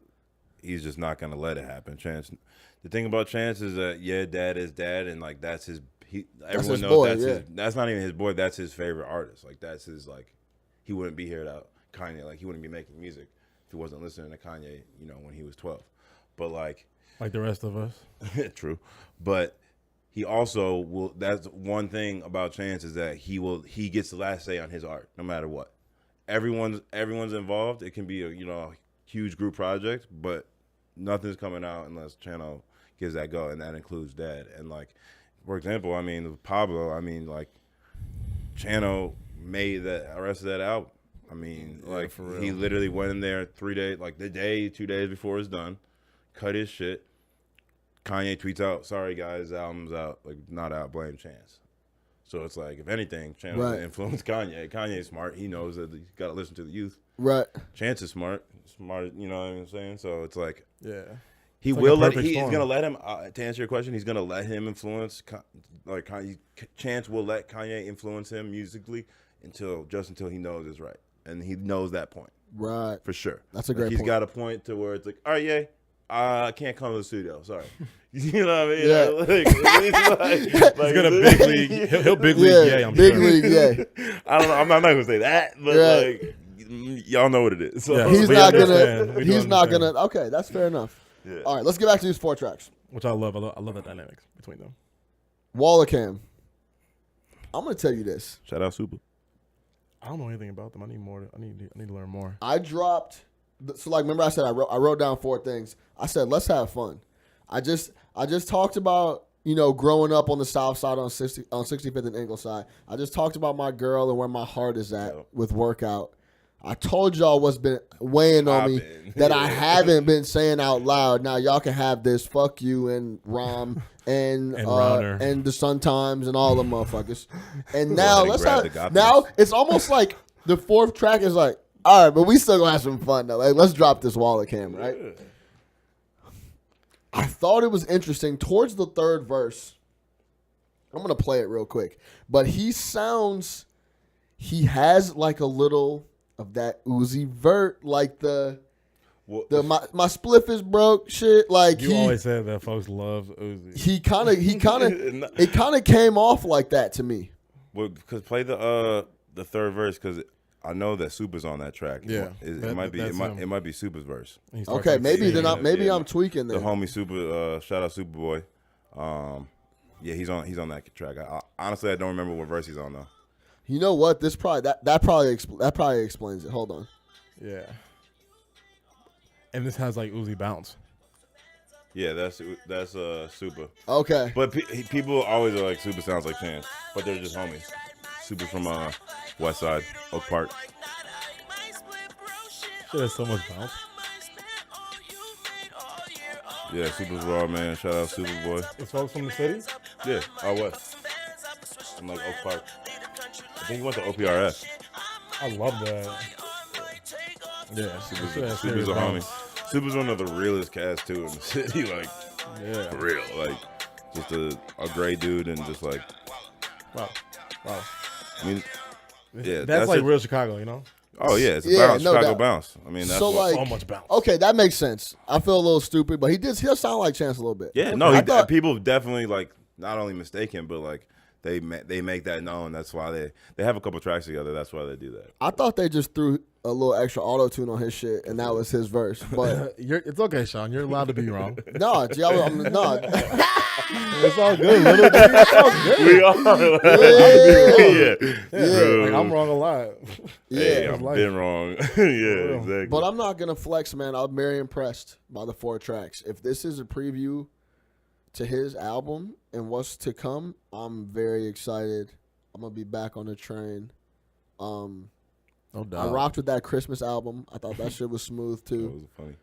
he's just not going to let it happen. Chance. The thing about Chance is that, dad is dad, and like that's his. Everyone knows boy, that's yeah. his. That's not even his boy. That's his favorite artist. Like that's his. Like he wouldn't be here without Kanye. Like he wouldn't be making music if he wasn't listening to Kanye. When he was 12. But like the rest of us. True. But he also will. That's one thing about Chance is that he gets the last say on his art, no matter what. Everyone's involved. It can be a huge group project, but nothing's coming out unless Chano gives that go, and that includes Dad. And like, for example, I mean Pablo. I mean like, Chano made the rest of that album. I mean, like for real. he literally went in there 3 days, like 2 days before it's done, cut his shit. Kanye tweets out, "Sorry guys, the album's out. Like not out. Blame Chance." So it's like, if anything, Chance influenced Kanye. Kanye's smart. He knows that he's got to listen to the youth. right. Chance is smart. You know what I'm saying? So it's like, Yeah. he's like gonna let him. To answer your question, he's gonna let him influence. Like Chance will let Kanye influence him musically until he knows it's right, and he knows that point Right. for sure. That's a great He's point. got a point to where it's like, all right, I can't come to the studio. Sorry. You know what I mean? Yeah. He's gonna big league. He'll big league. Yeah, I'm big sure. league. Yeah. I don't know. I'm not gonna say that, but Right. like, y'all know what it is. So. Yeah. He's We not understand. gonna. We do He's not understand. gonna. Okay, that's fair enough. Yeah. All right, let's get back to these 4 tracks. Which I love. I love the dynamics between them. Wallacam. I'm gonna tell you this. Shout out Super. I don't know anything about them. I need more. I need to learn more. I dropped. So like, remember I said I wrote down 4 things. I said let's have fun. I just talked about growing up on the South Side on 65th and Ingleside. I just talked about my girl and where my heart is at with workout. I told y'all what's been weighing on me that I haven't been saying out loud. Now y'all can have this. Fuck you and Rom and the Sun Times and all the motherfuckers. And now now it's almost like the fourth track is like, all right, but we still gonna have some fun though. Like, let's drop this wallet cam, right? I thought it was interesting towards the third verse. I'm going to play it real quick. But he has like a little of that Uzi Vert, like my spliff is broke shit. Like you always said that folks love Uzi. It kind of came off like that to me. Well, because play the third verse, because I know that Super's on that track. Yeah, it might be Super's verse. Okay, maybe I'm tweaking there. The homie Super, shout out Superboy. Yeah, he's on that track. Honestly, I don't remember what verse he's on though. You know what? This probably explains it. Hold on. Yeah. And this has like Uzi bounce. Yeah, that's Super. Okay. But people always are like Super sounds like Chance, but they're just homies. Super from West Side, Oak Park. Shit has so much bounce. Yeah, Super's raw, man. Shout out Superboy. Is folks from the city? Yeah, out west. I'm like Oak Park. I think he went to OPRS. I love that. Yeah, Super's a homie. Super's one of the realest cats too in the city. Like, yeah, for real. Like, just a great dude and just like, wow. I mean, yeah, that's like real Chicago, you know. Oh yeah, it's a bounce, Chicago bounce. I mean, that's so much bounce. Okay, that makes sense. I feel a little stupid, but he'll sound like Chance a little bit. Yeah, no, people definitely like not only mistake him, but like they make that known. That's why they have a couple tracks together. That's why they do that. I thought they just threw a little extra auto tune on his shit, and that was his verse. But it's okay, Sean. You're allowed to be wrong. No. It's all good. It's all good. We are. Yeah. Like, I'm wrong a lot. Hey, I've been wrong. Yeah, exactly. But I'm not gonna flex, man. I'm very impressed by the 4 tracks. If this is a preview to his album and what's to come, I'm very excited. I'm gonna be back on the train. No doubt. I rocked with that Christmas album. I thought that shit was smooth too. That was funny.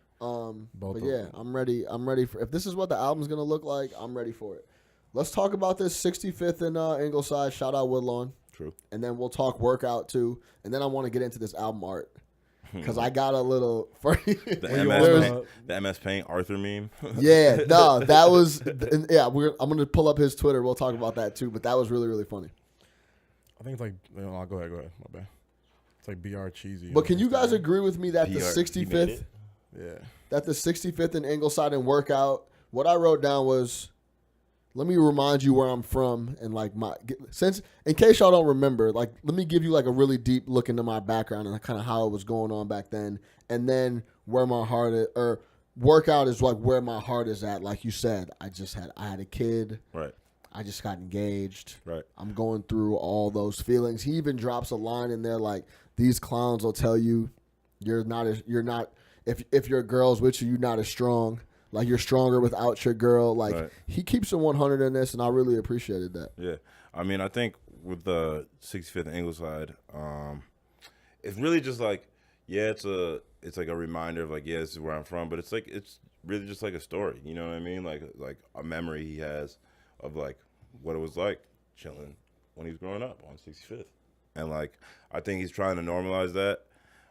But yeah, I'm ready. I'm ready for. If this is what the album's gonna look like, I'm ready for it. Let's talk about this 65th in Ingleside. Shout out Woodlawn. True. And then we'll talk workout too. And then I want to get into this album art because I got a little. The MS Paint Arthur meme. Yeah, no, that was. Yeah, I'm gonna pull up his Twitter. We'll talk about that too. But that was really, really funny. I think it's like. No, go ahead. My bad. It's like BR cheesy. But can you guys agree with me that the 65th? Yeah. That the 65th in Ingleside and workout. What I wrote down was, let me remind you where I'm from and like in case y'all don't remember, like let me give you like a really deep look into my background and kind of how it was going on back then, and then where my heart is, or workout is like where my heart is at. Like you said, I had a kid. Right. I just got engaged. Right. I'm going through all those feelings. He even drops a line in there like, these clowns will tell you you're not if your girl's with you, you're not as strong. Like, you're stronger without your girl. Like, right. He keeps it 100 in this, and I really appreciated that. Yeah. I mean, I think with the 65th and Ingleside, it's really just like, yeah, it's like a reminder of like, yeah, this is where I'm from, but it's really just like a story. You know what I mean? Like a memory he has of like what it was like chilling when he was growing up on 65th. And like, I think he's trying to normalize that.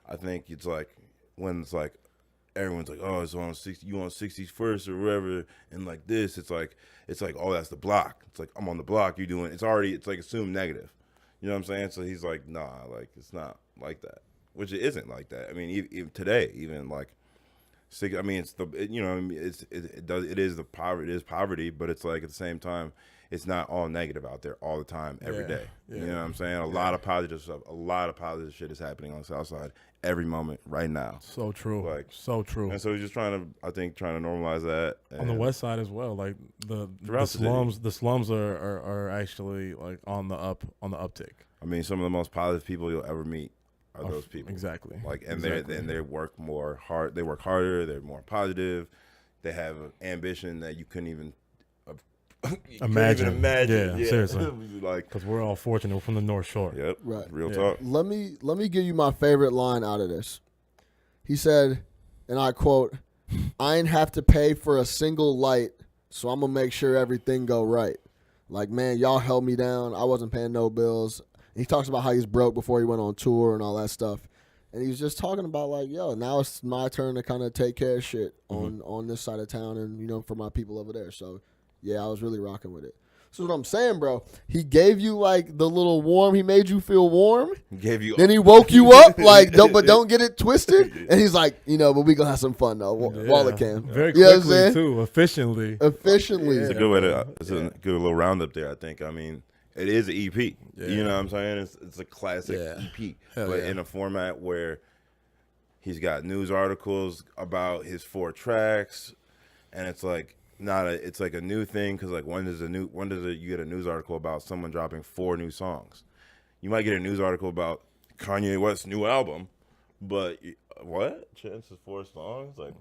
I think it's like when it's like everyone's like, oh, it's on 60, you on 61st or whatever, and like this, it's like, oh, that's the block. It's like, I'm on the block. You doing? It's like assumed negative. You know what I'm saying? So he's like, nah, like it's not like that, which it isn't like that. I mean, even today, even like, I mean, it's it is poverty, but it's like at the same time, it's not all negative out there all the time, every day. Yeah. You know what I'm saying? A lot of positive stuff, a lot of positive shit is happening on the South Side every moment right now. So true. Like, so true. And so he's just trying to normalize that. On the West Side as well, like the slums are actually like on the uptick. I mean, some of the most positive people you'll ever meet are those people. Exactly. Like, and they work more hard. They work harder. They're more positive. They have ambition that you couldn't even Imagine. Imagine. Yeah, seriously. Like, Because we're all fortunate. We're from the North Shore. yep, Right. real Yeah. talk. Let me give you my favorite line out of this. He said, and I quote, "I ain't have to pay for a single light, so I'm gonna make sure everything go right. Like, man, y'all held me down. I wasn't paying no bills." And he talks about how he's broke before he went on tour and all that stuff. And he's just talking about like, yo, now it's my turn to kind of take care of shit on this side of town and, you know, for my people over there. So, yeah, I was really rocking with it. So what I'm saying, bro, he gave you like the little warm. He made you feel warm. Gave you. Then he woke you up, like, don't get it twisted. And he's like, you know, but we gonna have some fun though. Wallet cam. Very You know what I'm quickly, saying? too. Efficiently. Efficiently. It's a good way to. It's a good little roundup there. I think. I mean, it is an EP. You know what I'm saying? It's a classic EP, but in a format where he's got news articles about his 4 tracks, and it's like it's like a new thing because like when does you get a news article about someone dropping 4 new songs? You might get a news article about Kanye West's new album, but what? Chance's 4 songs? Like,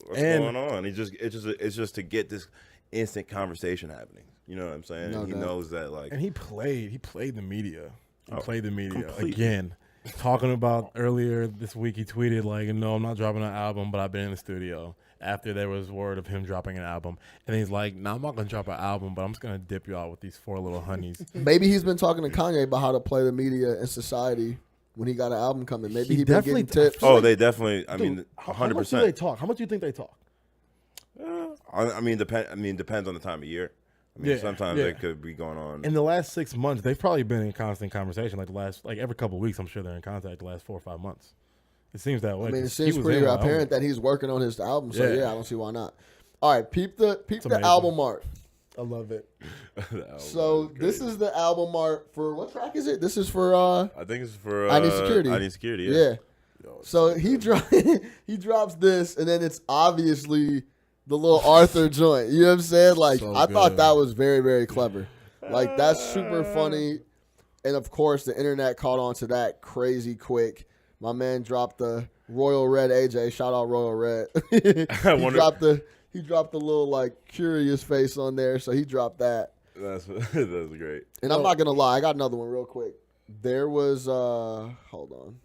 what's going on? It's just to get this instant conversation happening. You know what I'm saying? No and he doubt. knows that, like, And he played the media. He played the media completely. again. Talking about earlier this week, he tweeted like, "No, I'm not dropping an album, but I've been in the studio." After there was word of him dropping an album, and he's like, "No, I'm not gonna drop an album, but I'm just gonna dip you out with these 4 little honeys." Maybe he's been talking to Kanye about how to play the media and society when he got an album coming. Maybe He he been definitely getting tips. oh, they definitely. I Dude, mean, how much do 100%. they talk? How much do you think they talk? I mean, depends on the time of year. I mean, Yeah, sometimes yeah. it could be going on. In the last 6 months, they've probably been in constant conversation. Like every couple of weeks, I'm sure they're in contact. The last 4 or 5 months, it seems that way. I mean, it 'cause he seems was pretty in my apparent album. that he's working on his album. So Yeah. yeah, I don't see why not. All right, peep the amazing. album art. I love it. So this is the album art for what track is it? This is for I think it's for I Need Security. I Need Security. yeah. Yo, So he drops this, and then it's obviously the little Arthur joint. You know what I'm saying? Like So I thought good. that was very, very clever. Like that's super funny, and of course the internet caught on to that crazy quick. My man dropped the Royal Red AJ. Shout out Royal Red. He dropped the little like curious face on there, so he dropped that. that's great. And I'm not gonna lie, I got another one real quick. There was hold on.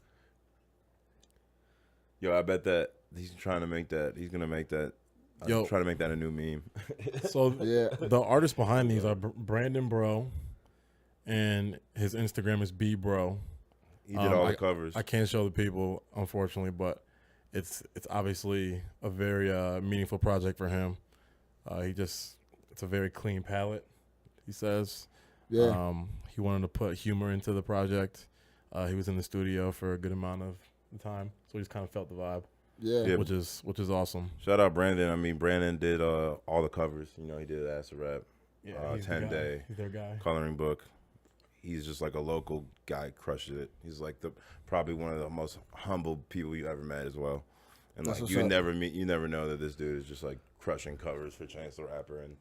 Yo, I bet that he's trying to make that. He's gonna make that. Yo. Try to make that a new meme. So Yeah. the artists behind these are Brandon Bro, and his Instagram is B Bro. He did all the covers. I can't show the people, unfortunately, but it's obviously a very meaningful project for him. It's a very clean palette, he says. Yeah. He wanted to put humor into the project. He was in the studio for a good amount of the time, so he's kind of felt the vibe, Yeah. which is awesome. Shout out Brandon. I mean, Brandon did all the covers. You know, he did Acid Rap, He's the 10 guy. Day, He's their guy. Coloring Book. He's just like a local guy, crushes it. He's like probably one of the most humble people you ever met as well. And That's like what's you up. never know that this dude is just like crushing covers for Chance the Rapper, and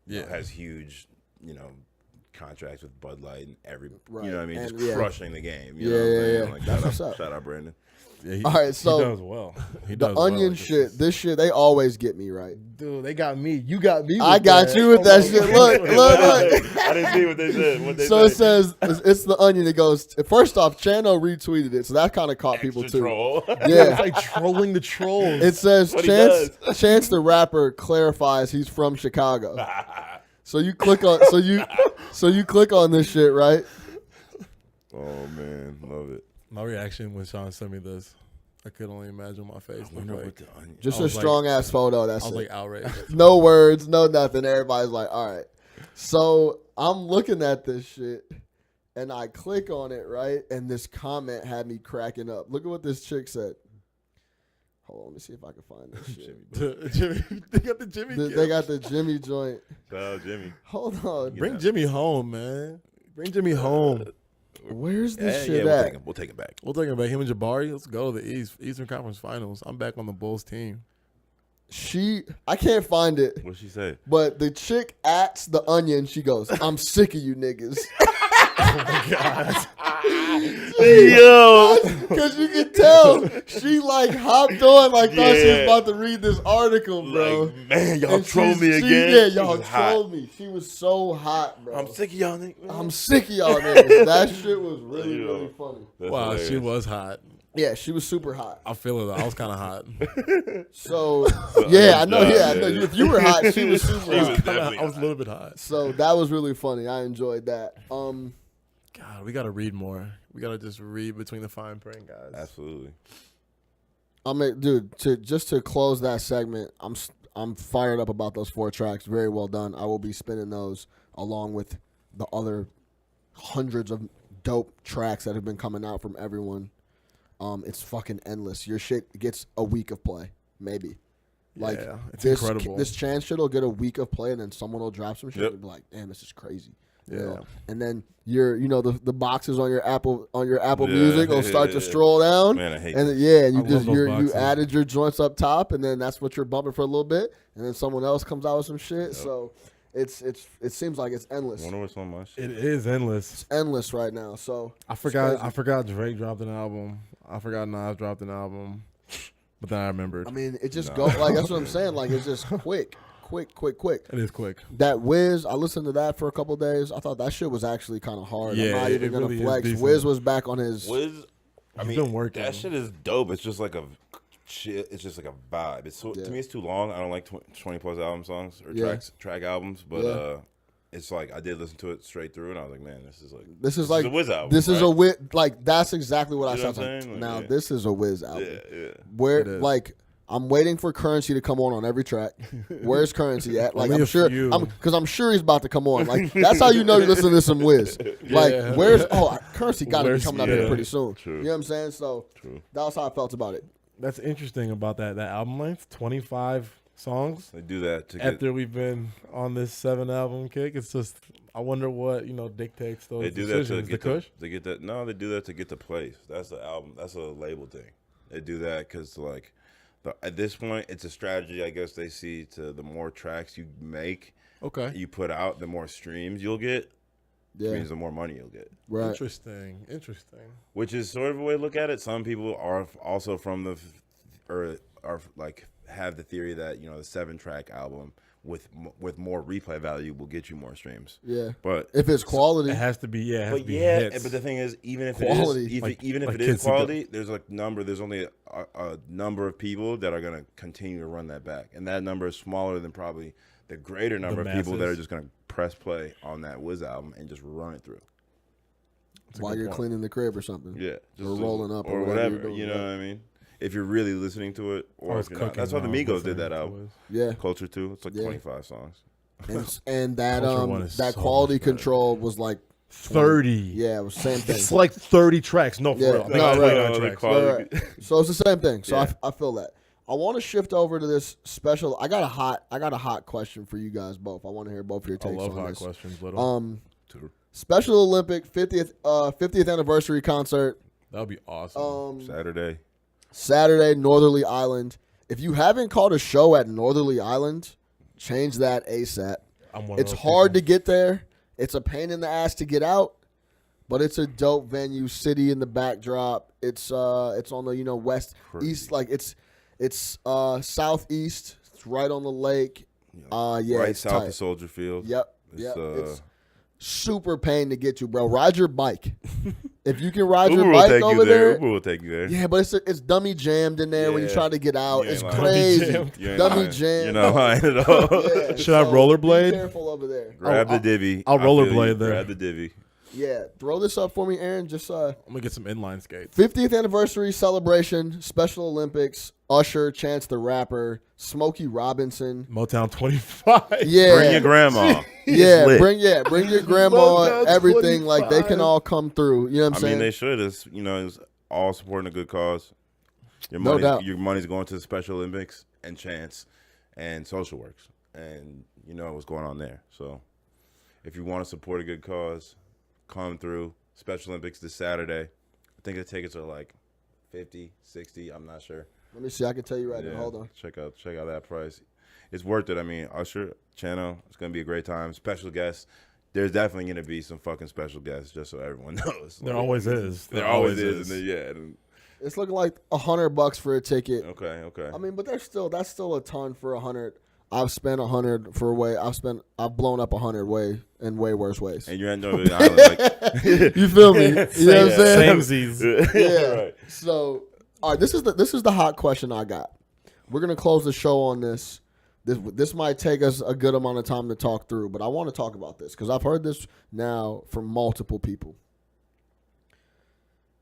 you know, has huge, you know, contracts with Bud Light and Right. you know what I mean, And, just yeah. crushing the game. You Yeah, know what I'm yeah, saying? yeah. Like That's what's up. shout out Brandon. Yeah, All right, so he does well. He The does well. onion Like, shit, this shit, they always get me right. dude. They got me. You got me. I got you with that shit. Look. I didn't see what they said. So it says it's the onion. It goes first off. Chano retweeted it, so that kind of caught people too. Troll. It's Yeah, like trolling the trolls. it says What he Chance the Rapper clarifies he's from Chicago. So you click on you click on this shit, right? Oh man, love it. My reaction when Sean sent me this, I could only imagine my face. I wonder Like, what the onion. Just I a was like- strong ass photo. That's I was it. like outraged. No words, no nothing. Everybody's like, all right. So I'm looking at this shit and I click on it, right? And this comment had me cracking up. Look at what this chick said. Hold on, let me see if I can find this shit. Jimmy, they got the Jimmy. They got the Jimmy joint. Shout out Jimmy. Hold on. Bring Jimmy home, man. Bring Jimmy home. Where's this shit we'll at? take him. We'll take it back. We'll take him back. Him and Jabari. Let's go to the Eastern Conference Finals. I'm back on the Bulls team. I can't find it. What'd she say? But the chick at the onion, she goes, I'm sick of you niggas. Oh my god. Yo. Because you can tell she like hopped on like thought she was about to read this article, bro. Like, man, y'all And troll me again. Yeah, y'all She was hot. trolled me. She was so hot, bro. I'm sick of y'all niggas. I'm sick of y'all niggas. That shit was really, Yo. really funny. That's Wow, hilarious. she was hot. Yeah, she was super hot. I feel it. I was kind of hot. So, yeah, I know. Yeah, I know. Yeah. If you were hot, she was super She was hot. definitely I was a hot. little bit hot. So that was really funny. I enjoyed that. God, we gotta read more. We gotta just read between the fine print, guys. Absolutely. Dude, to close that segment, I'm fired up about those 4 tracks. Very well done. I will be spinning those along with the other hundreds of dope tracks that have been coming out from everyone. It's fucking endless. Your shit gets a week of play, maybe. Like Yeah, it's this, incredible. This chance shit will get a week of play, and then someone will drop some shit Yep. and be like, "Damn, this is crazy." Yeah. You know? And then the boxes on your Apple Yeah. Music will start to stroll down. Man, I hate And that. and I you just love those you boxes. added your joints up top, and then that's what you're bumping for a little bit, and then someone else comes out with some shit. So it seems like it's endless. Wonder what's on my shit. It is endless. It's endless right now. So I forgot. crazy. I forgot Drake dropped an album. I forgot Nas dropped an album. But then I remembered. I mean, it just goes like that's what I'm saying. Like it's just quick. It is quick. That Wiz, I listened to that for a couple days. I thought that shit was actually kind of hard. Yeah, I'm not even it gonna really is flex. decent. Wiz was back on his. Wiz, I He's mean, been working. that shit is dope. It's just like a shit. It's just like a vibe. It's Yeah. to me, it's too long. I don't like 20 plus album songs or Yeah. track albums, but Yeah. it's like I did listen to it straight through, and I was like, man, this is like a Wiz album. This is right? a Wiz. Like that's exactly what You I know sound what I'm like. saying? Like, Now yeah. this is a Wiz album. Yeah. Where It is. like I'm waiting for Currency to come on every track. Where's Currency at? Like Only I'm a sure, few. because I'm sure he's about to come on. Like that's how you know you're listening to some Wiz. Like Yeah. where's Currency got to be Where's- coming out here yeah. pretty soon. True. You know what I'm saying? So True. that was how I felt about it. That's interesting about that album length. 25 songs. They do that to get. After we've been on this 7 album kick, it's just I wonder what dictates those They do that decisions. to get the Kush. to get that. No, they do that to get the place. That's the album. That's a label thing. They do that because like, at this point, it's a strategy. I guess they see to the more tracks you make, Okay. you put out, the more streams you'll get. Which Yeah, means the more money you'll get. right. Interesting. Which is sort of a way to look at it. Some people are also from or are like have the theory that the 7-track album with more replay value will get you more streams. Yeah, But if it's quality, It has to be. Yeah. It has to But be yeah, hits. but the thing is, even if Quality. it is, Like- even if like it is Kids to Go. quality, there's only a number of people that are gonna continue to run that back, and that number is smaller than probably the greater number of people that masses. are just gonna press play on that Wiz album and just run it through. That's a while good you're point. cleaning the crib or something. Yeah, just Or rolling up or or whatever whatever. you're doing, You know yeah. what I mean? If you're really listening to it, I or was if you're not. cooking That's why the while Migos listening did that to album. Wiz. Yeah, Culture 2. It's like Yeah. 25 songs. and that Culture One is that so quality much better. control was like 30. Yeah, it was the same thing. It's like 30 tracks. No, for Yeah, real. no, Like, right, 29 no, tracks. quality- Right. So it's the same thing. So Yeah. I feel that. I want to shift over to this special. I got a hot question for you guys both. I want to hear both of your I takes love on hot this. questions, little. Special Olympic 50th anniversary concert. That would be awesome. Saturday, Northerly Island. If you haven't caught a show at Northerly Island, change that ASAP. I'm one of It's those hard to people. get there. It's a pain in the ass to get out, but it's a dope venue. City in the backdrop. It's on the west east, like it's southeast. It's right on the lake. Yeah, right it's south tight. of Soldier Field. Yep, It's, yep. It's super pain to get to, bro. Ride your bike. If you can ride Uber your will bike take over you there. there. Uber will take you there. Yeah, but it's dummy jammed in there when you Yeah. try to get out. You It's ain't lying. crazy. Dummy You ain't Dummy lying. jammed. You're not lying at all. Yeah, Should I so rollerblade? Be careful over there. Grab the divvy. I'll I feel you. rollerblade there. Grab the divvy. Yeah, throw this up for me, Aaron. Just I'm gonna get some inline skates. 50th anniversary celebration, Special Olympics, Usher, Chance the Rapper, Smokey Robinson. Motown 25. Yeah, Bring your grandma. yeah, lit. bring your grandma, Motown everything. Like they 25. can all come through. You know what I'm I saying? mean, they should. It's it's all supporting a good cause. No doubt. Your money's going to the Special Olympics and Chance and Social Works, and you know what's going on there. So, if you want to support a good cause, come through. Special Olympics this Saturday. I think the tickets are like 50, 60. I'm not sure. Let me see. I can tell you right now. Hold on. Check out that price. It's worth it. I mean, Usher, Chano, it's gonna be a great time. Special guests, there's definitely going to be some fucking special guests, just so everyone knows. There always is. There always is. And then, It's looking like $100 for a ticket. Okay. I mean, but that's still a ton for 100. I've spent 100 for way. I've blown up 100 way in way worse ways. And you're at Northern Island, like You feel me? You know what I'm saying? Samesies. Yeah. Right. So, all right, this is the hot question I got. We're gonna close the show on this. This might take us a good amount of time to talk through, but I want to talk about this because I've heard this now from multiple people.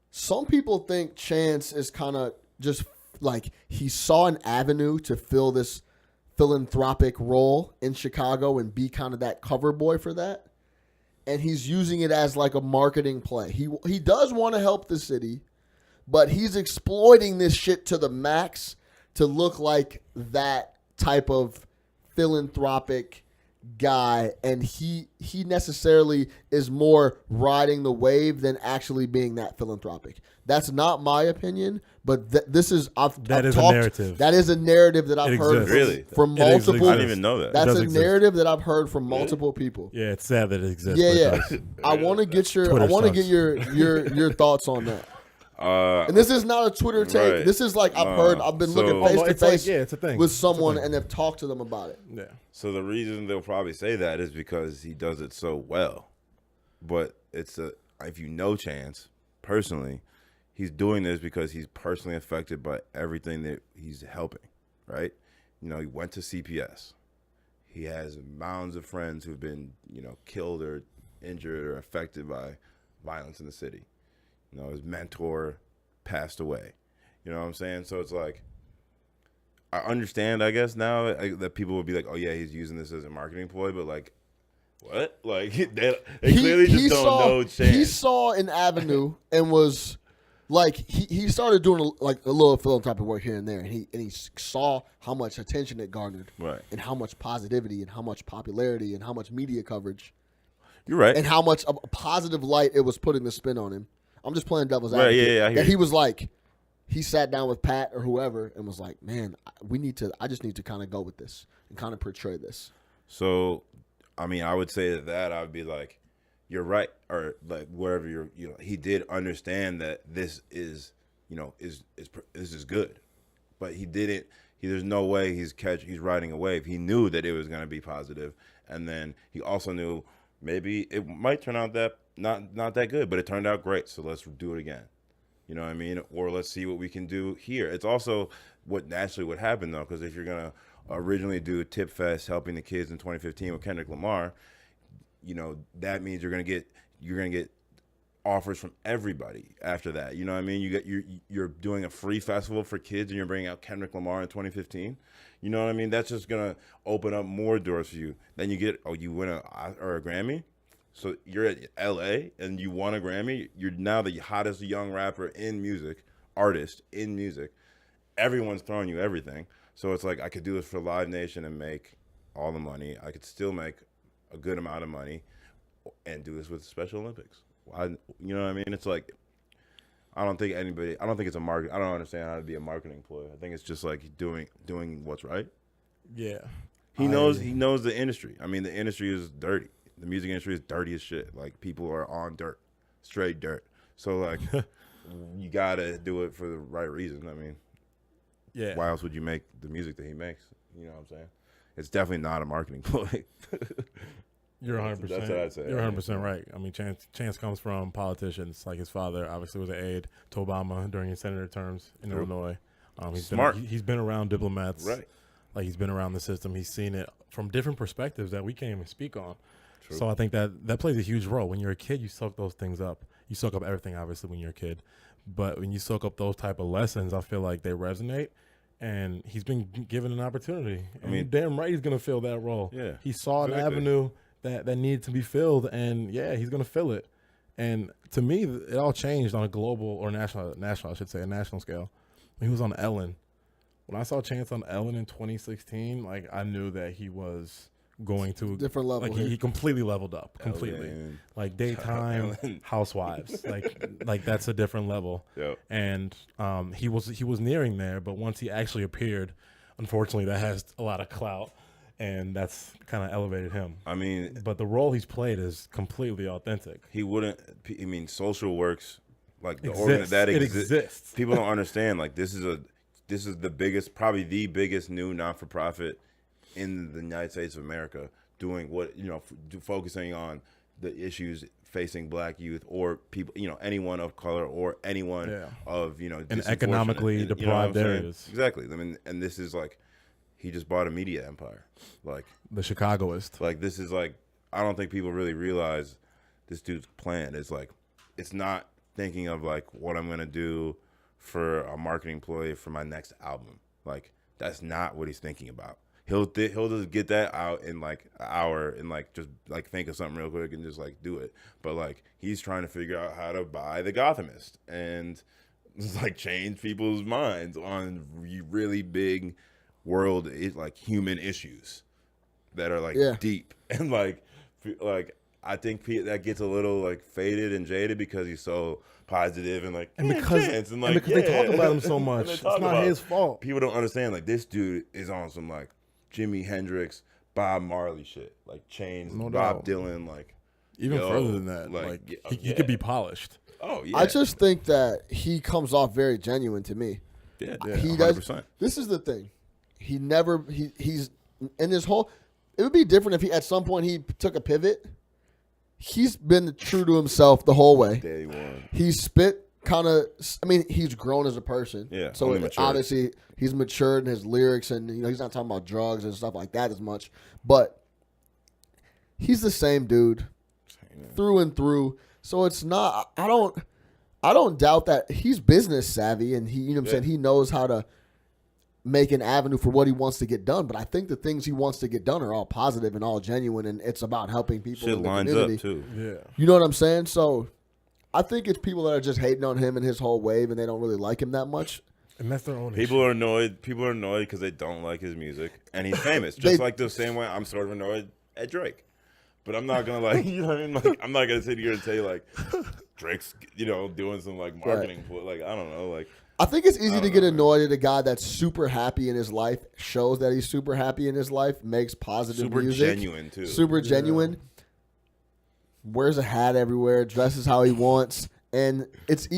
Some people think Chance is kind of just like he saw an avenue to fill this philanthropic role in Chicago and be kind of that cover boy for that. And he's using it as like a marketing play. He does want to help the city, but he's exploiting this shit to the max to look like that type of philanthropic guy, and he necessarily is more riding the wave than actually being that philanthropic. That's not my opinion, but this is a narrative. That is a narrative that I've heard from multiple. I didn't even know that. That's a narrative that I've heard from multiple people. Yeah, it's sad that it exists. Yeah. I want to get your thoughts on that. And this is not a Twitter take. Right. This is like I've been looking face to face with someone and have talked to them about it. Yeah. So the reason they'll probably say that is because he does it so well. But if you know Chance personally, he's doing this because he's personally affected by everything that he's helping, right? You know, he went to CPS. He has mounds of friends who've been, killed or injured or affected by violence in the city. His mentor passed away. You know what I'm saying? So it's like, I understand, I guess, now that people would be like, oh, yeah, he's using this as a marketing ploy. But, like, what? Like, they clearly just don't know Chance. He saw an avenue and was, like, he started doing, a little philanthropic work here and there. And he saw how much attention it garnered. Right. And how much positivity and how much popularity and how much media coverage. You're right. And how much a positive light it was putting the spin on him. I'm just playing devil's advocate. Right, yeah, I hear that he was like, he sat down with Pat or whoever and was like, man, I just need to kind of go with this and kind of portray this. So, I mean, I would say that I would be like, you're right. Or like whatever he did understand that this is, this is good. But he didn't, there's no way he's riding a wave. He knew that it was going to be positive. And then he also knew maybe it might turn out that not that good, but it turned out great. So let's do it again. You know what I mean? Or let's see what we can do here. It's also what naturally would happen, though, because if you're going to originally do Tip Fest helping the kids in 2015 with Kendrick Lamar, that means you're going to get offers from everybody after that. You know what I mean? You're doing a free festival for kids and you're bringing out Kendrick Lamar in 2015. You know what I mean? That's just going to open up more doors for you. Then you win a Grammy. So you're at LA and you won a Grammy. You're now the hottest young rapper in music, artist in music. Everyone's throwing you everything. So it's like, I could do this for Live Nation and make all the money. I could still make a good amount of money and do this with the Special Olympics. You know what I mean? It's like, I don't think it's a market. I don't understand how to be a marketing ploy. I think it's just like doing what's right. Yeah. He knows the industry. I mean, the industry is dirty. The music industry is dirty as shit. Like, people are on dirt, straight dirt. So, like, you got to do it for the right reason. I mean, yeah. Why else would you make the music that he makes? You know what I'm saying? It's definitely not a marketing ploy. You're 100%. That's what I'd say. You're 100% right. I mean, Chance comes from politicians. Like, his father obviously was an aide to Obama during his senator terms in Illinois. He's been around diplomats. Right. Like, he's been around the system. He's seen it from different perspectives that we can't even speak on. True. So I think that plays a huge role. When you're a kid, you soak those things up. You soak up everything, obviously, when you're a kid. But when you soak up those type of lessons, I feel like they resonate. And he's been given an opportunity. I mean, damn right he's going to fill that role. Yeah. He saw an avenue that needed to be filled, and, yeah, he's going to fill it. And to me, it all changed on a global or national, I should say, a national scale. When he was on Ellen. When I saw Chance on Ellen in 2016, like, I knew that he was going to different level. Like, he completely leveled up, completely. Like, daytime housewives, like that's a different level. Yep. And he was nearing there, but once he actually appeared, unfortunately, that has a lot of clout. and that's kind of elevated him. I mean, But the role he's played is completely authentic. he wouldn't. I mean, social works like the Exists. that It exists. exists. People don't understand. Like this is the biggest, probably the biggest new non-for-profit in the United States of America, doing what focusing on the issues facing Black youth or people, anyone of color or anyone of in economically deprived areas. Exactly. I mean, and this is like he just bought a media empire, like The Chicagoist. like this is like I don't think people really realize this dude's plan is like it's not thinking of like what I'm gonna do for a marketing ploy for my next album. Like that's not what he's thinking about. He'll just get that out in like an hour and like just like think of something real quick and just like do it. But like he's trying to figure out how to buy the Gothamist and just like change people's minds on really big world like human issues that are like deep and like I think that gets a little like faded and jaded because he's so positive and like because they talk about him so much. It's not his fault. People don't understand like this dude is on some like Jimi Hendrix, Bob Marley shit, like Chains, Bob Dylan, like even further than that. Like he could be polished. Oh yeah. I just think that he comes off very genuine to me. Yeah, he 100%. does. This is the thing. He's in his whole. It would be different if he at some point he took a pivot. He's been true to himself the whole way. Day one. He's spit kind of. I mean, he's grown as a person. Yeah. So obviously he's matured in his lyrics, and he's not talking about drugs and stuff like that as much. But he's the same dude through and through. So it's not. I don't doubt that he's business savvy, and he, what I'm saying, he knows how to make an avenue for what he wants to get done. But I think the things he wants to get done are all positive and all genuine, and it's about helping people Shit in the lines community. up too. Yeah. You know what I'm saying? So I think it's people that are just hating on him and his whole wave, and they don't really like him that much. And that's their own People issue. are annoyed. People are annoyed because they don't like his music, and he's famous. Just like the same way I'm sort of annoyed at Drake. But I'm not gonna like, you know what I mean? Like, I'm not gonna sit here and say like Drake's, doing some like marketing, like I don't know, like. I think it's easy to get annoyed at a guy that's super happy in his life, shows that he's super happy in his life, makes positive music. Super genuine, too. Super genuine. Wears a hat everywhere, dresses how he wants. And it's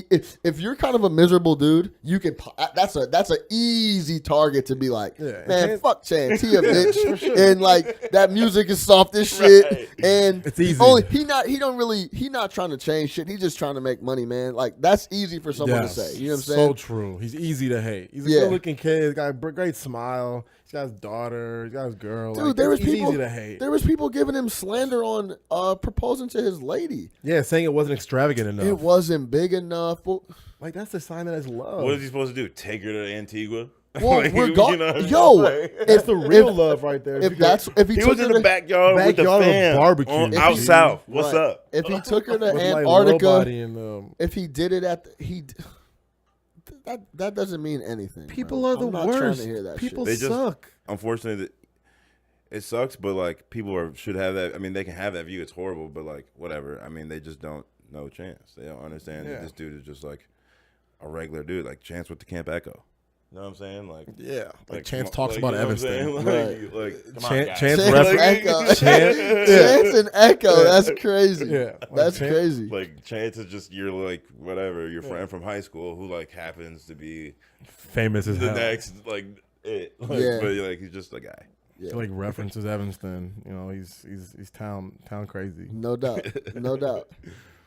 if you're kind of a miserable dude, you can that's an easy target to be like, man, fuck Chance, he a bitch, and like that music is soft as shit, and it's easy. He not trying to change shit. He's just trying to make money, man. Like that's easy for someone to say. You know what I'm saying? So true. He's easy to hate. He's a good-looking kid. He's got a great smile. He's got his daughter. He's got his girl. Dude, like, there was he's people. easy to hate. There was people giving him slander on proposing to his lady. Yeah, saying it wasn't extravagant enough. It wasn't big enough. Like that's the sign that it's love. What is he supposed to do? Take her to Antigua? Well, Like, we're It's the real love right there. If he He took was her in the backyard with the of a fam barbecue. out south. What's right. up? If he took her to with, like, Antarctica, Lil Body and, if he did it at that doesn't mean anything. people bro. are the I'm not worst. trying to hear that People shit. They just- suck. Unfortunately, it sucks, but like people should have that. I mean, they can have that view. It's horrible, but like whatever. I mean, they just don't know Chance. They don't understand that this dude is just like a regular dude, like Chance with the Camp Echo. You know what I'm saying? Like, Yeah, like Chance come on, talks like, about you know what I'm saying? Evanston. Like, come on, Chance guys. Chance Chance reference. Echo. Chance- Chance and Echo. That's crazy. Yeah, like That's Chance- crazy. Like Chance is just your like whatever your friend from high school who like happens to be Famous as the hell. next like it. Like, Yeah. but like he's just a guy. Yeah. Like references Evanston. You know, he's town crazy. No doubt. No doubt.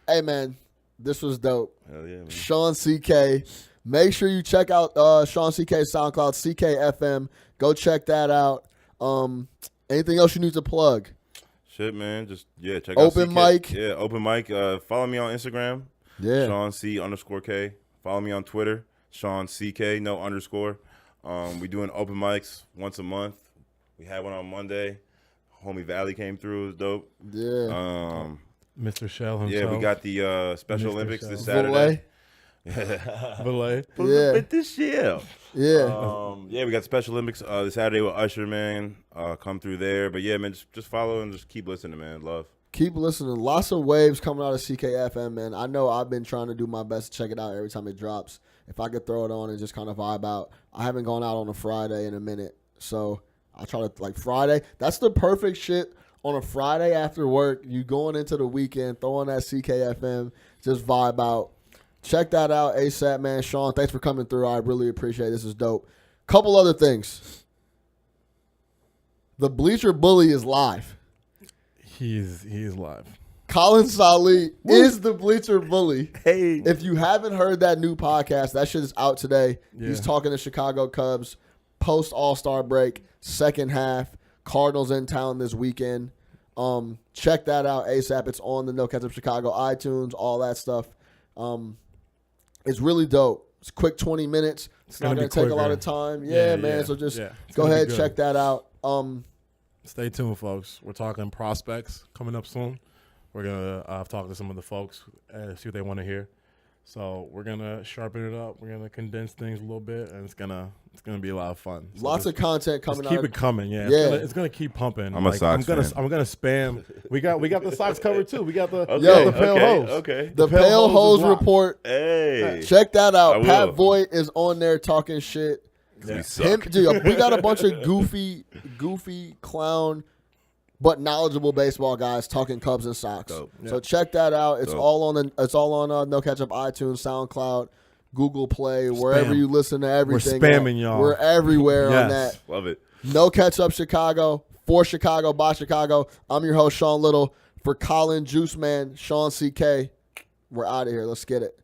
Hey man, this was dope. Hell yeah, man. Sean CK. Make sure you check out Sean CK's SoundCloud, CKFM. Go check that out. Anything else you need to plug? Shit, man. Just check Open out CK. mic. Yeah, open mic. Follow me on Instagram. Yeah. Sean C_K. Follow me on Twitter. Sean CK, no underscore. We doing open mics once a month. We had one on Monday. Homie Valley came through. It was dope. Yeah. Mr. Shell himself. Yeah, we got the Special Mr. Olympics Shell. this Saturday. Valet. Yeah. But this year. Yeah. We got Special Olympics this Saturday with Usher, man. Come through there. But yeah, man, just follow and just keep listening, man. Love. Keep listening. Lots of waves coming out of CKFM, man. I know I've been trying to do my best to check it out every time it drops. If I could throw it on and just kind of vibe out. I haven't gone out on a Friday in a minute, so I try to like Friday. That's the perfect shit on a Friday after work. You going into the weekend, throw on that CKFM, just vibe out. Check that out ASAP, man. Sean, thanks for coming through. I really appreciate it. This is dope. Couple other things. The Bleacher Bully is live. He is live. Colin Sallee is the Bleacher Bully. Hey. If you haven't heard that new podcast, that shit is out today. Yeah. He's talking to Chicago Cubs post All-Star break, second half. Cardinals in town this weekend. Check that out ASAP. It's on the No Ketchup Chicago iTunes, all that stuff. It's really dope. It's quick 20 minutes. It's not going to take a lot of time. Yeah, man. So just go ahead, check that out. Stay tuned, folks. We're talking prospects coming up soon. We're going to talk to some of the folks and see what they want to hear. So we're going to sharpen it up. We're going to condense things a little bit, and it's gonna be a lot of fun. So Lots of content coming out. Keep it coming, yeah. It's gonna keep pumping. I'm a Sox fan. I'm gonna spam. We got the Sox covered too. We got the Okay, Pale Hose. Okay. The Pale Hose report. Hey. Check that out. I Pat will. Voigt is on there talking shit. We suck. Dude, we got a bunch of goofy clown, but knowledgeable baseball guys talking Cubs and Sox. Dope. So check that out. It's Dope. all on No Ketchup iTunes, SoundCloud, Google Play, wherever you listen to everything. We're spamming y'all. We're everywhere on that. Love it. No Ketchup Chicago, for Chicago, by Chicago. I'm your host, Sean Little. For Colin Juice Man, Sean CK. We're out of here. Let's get it.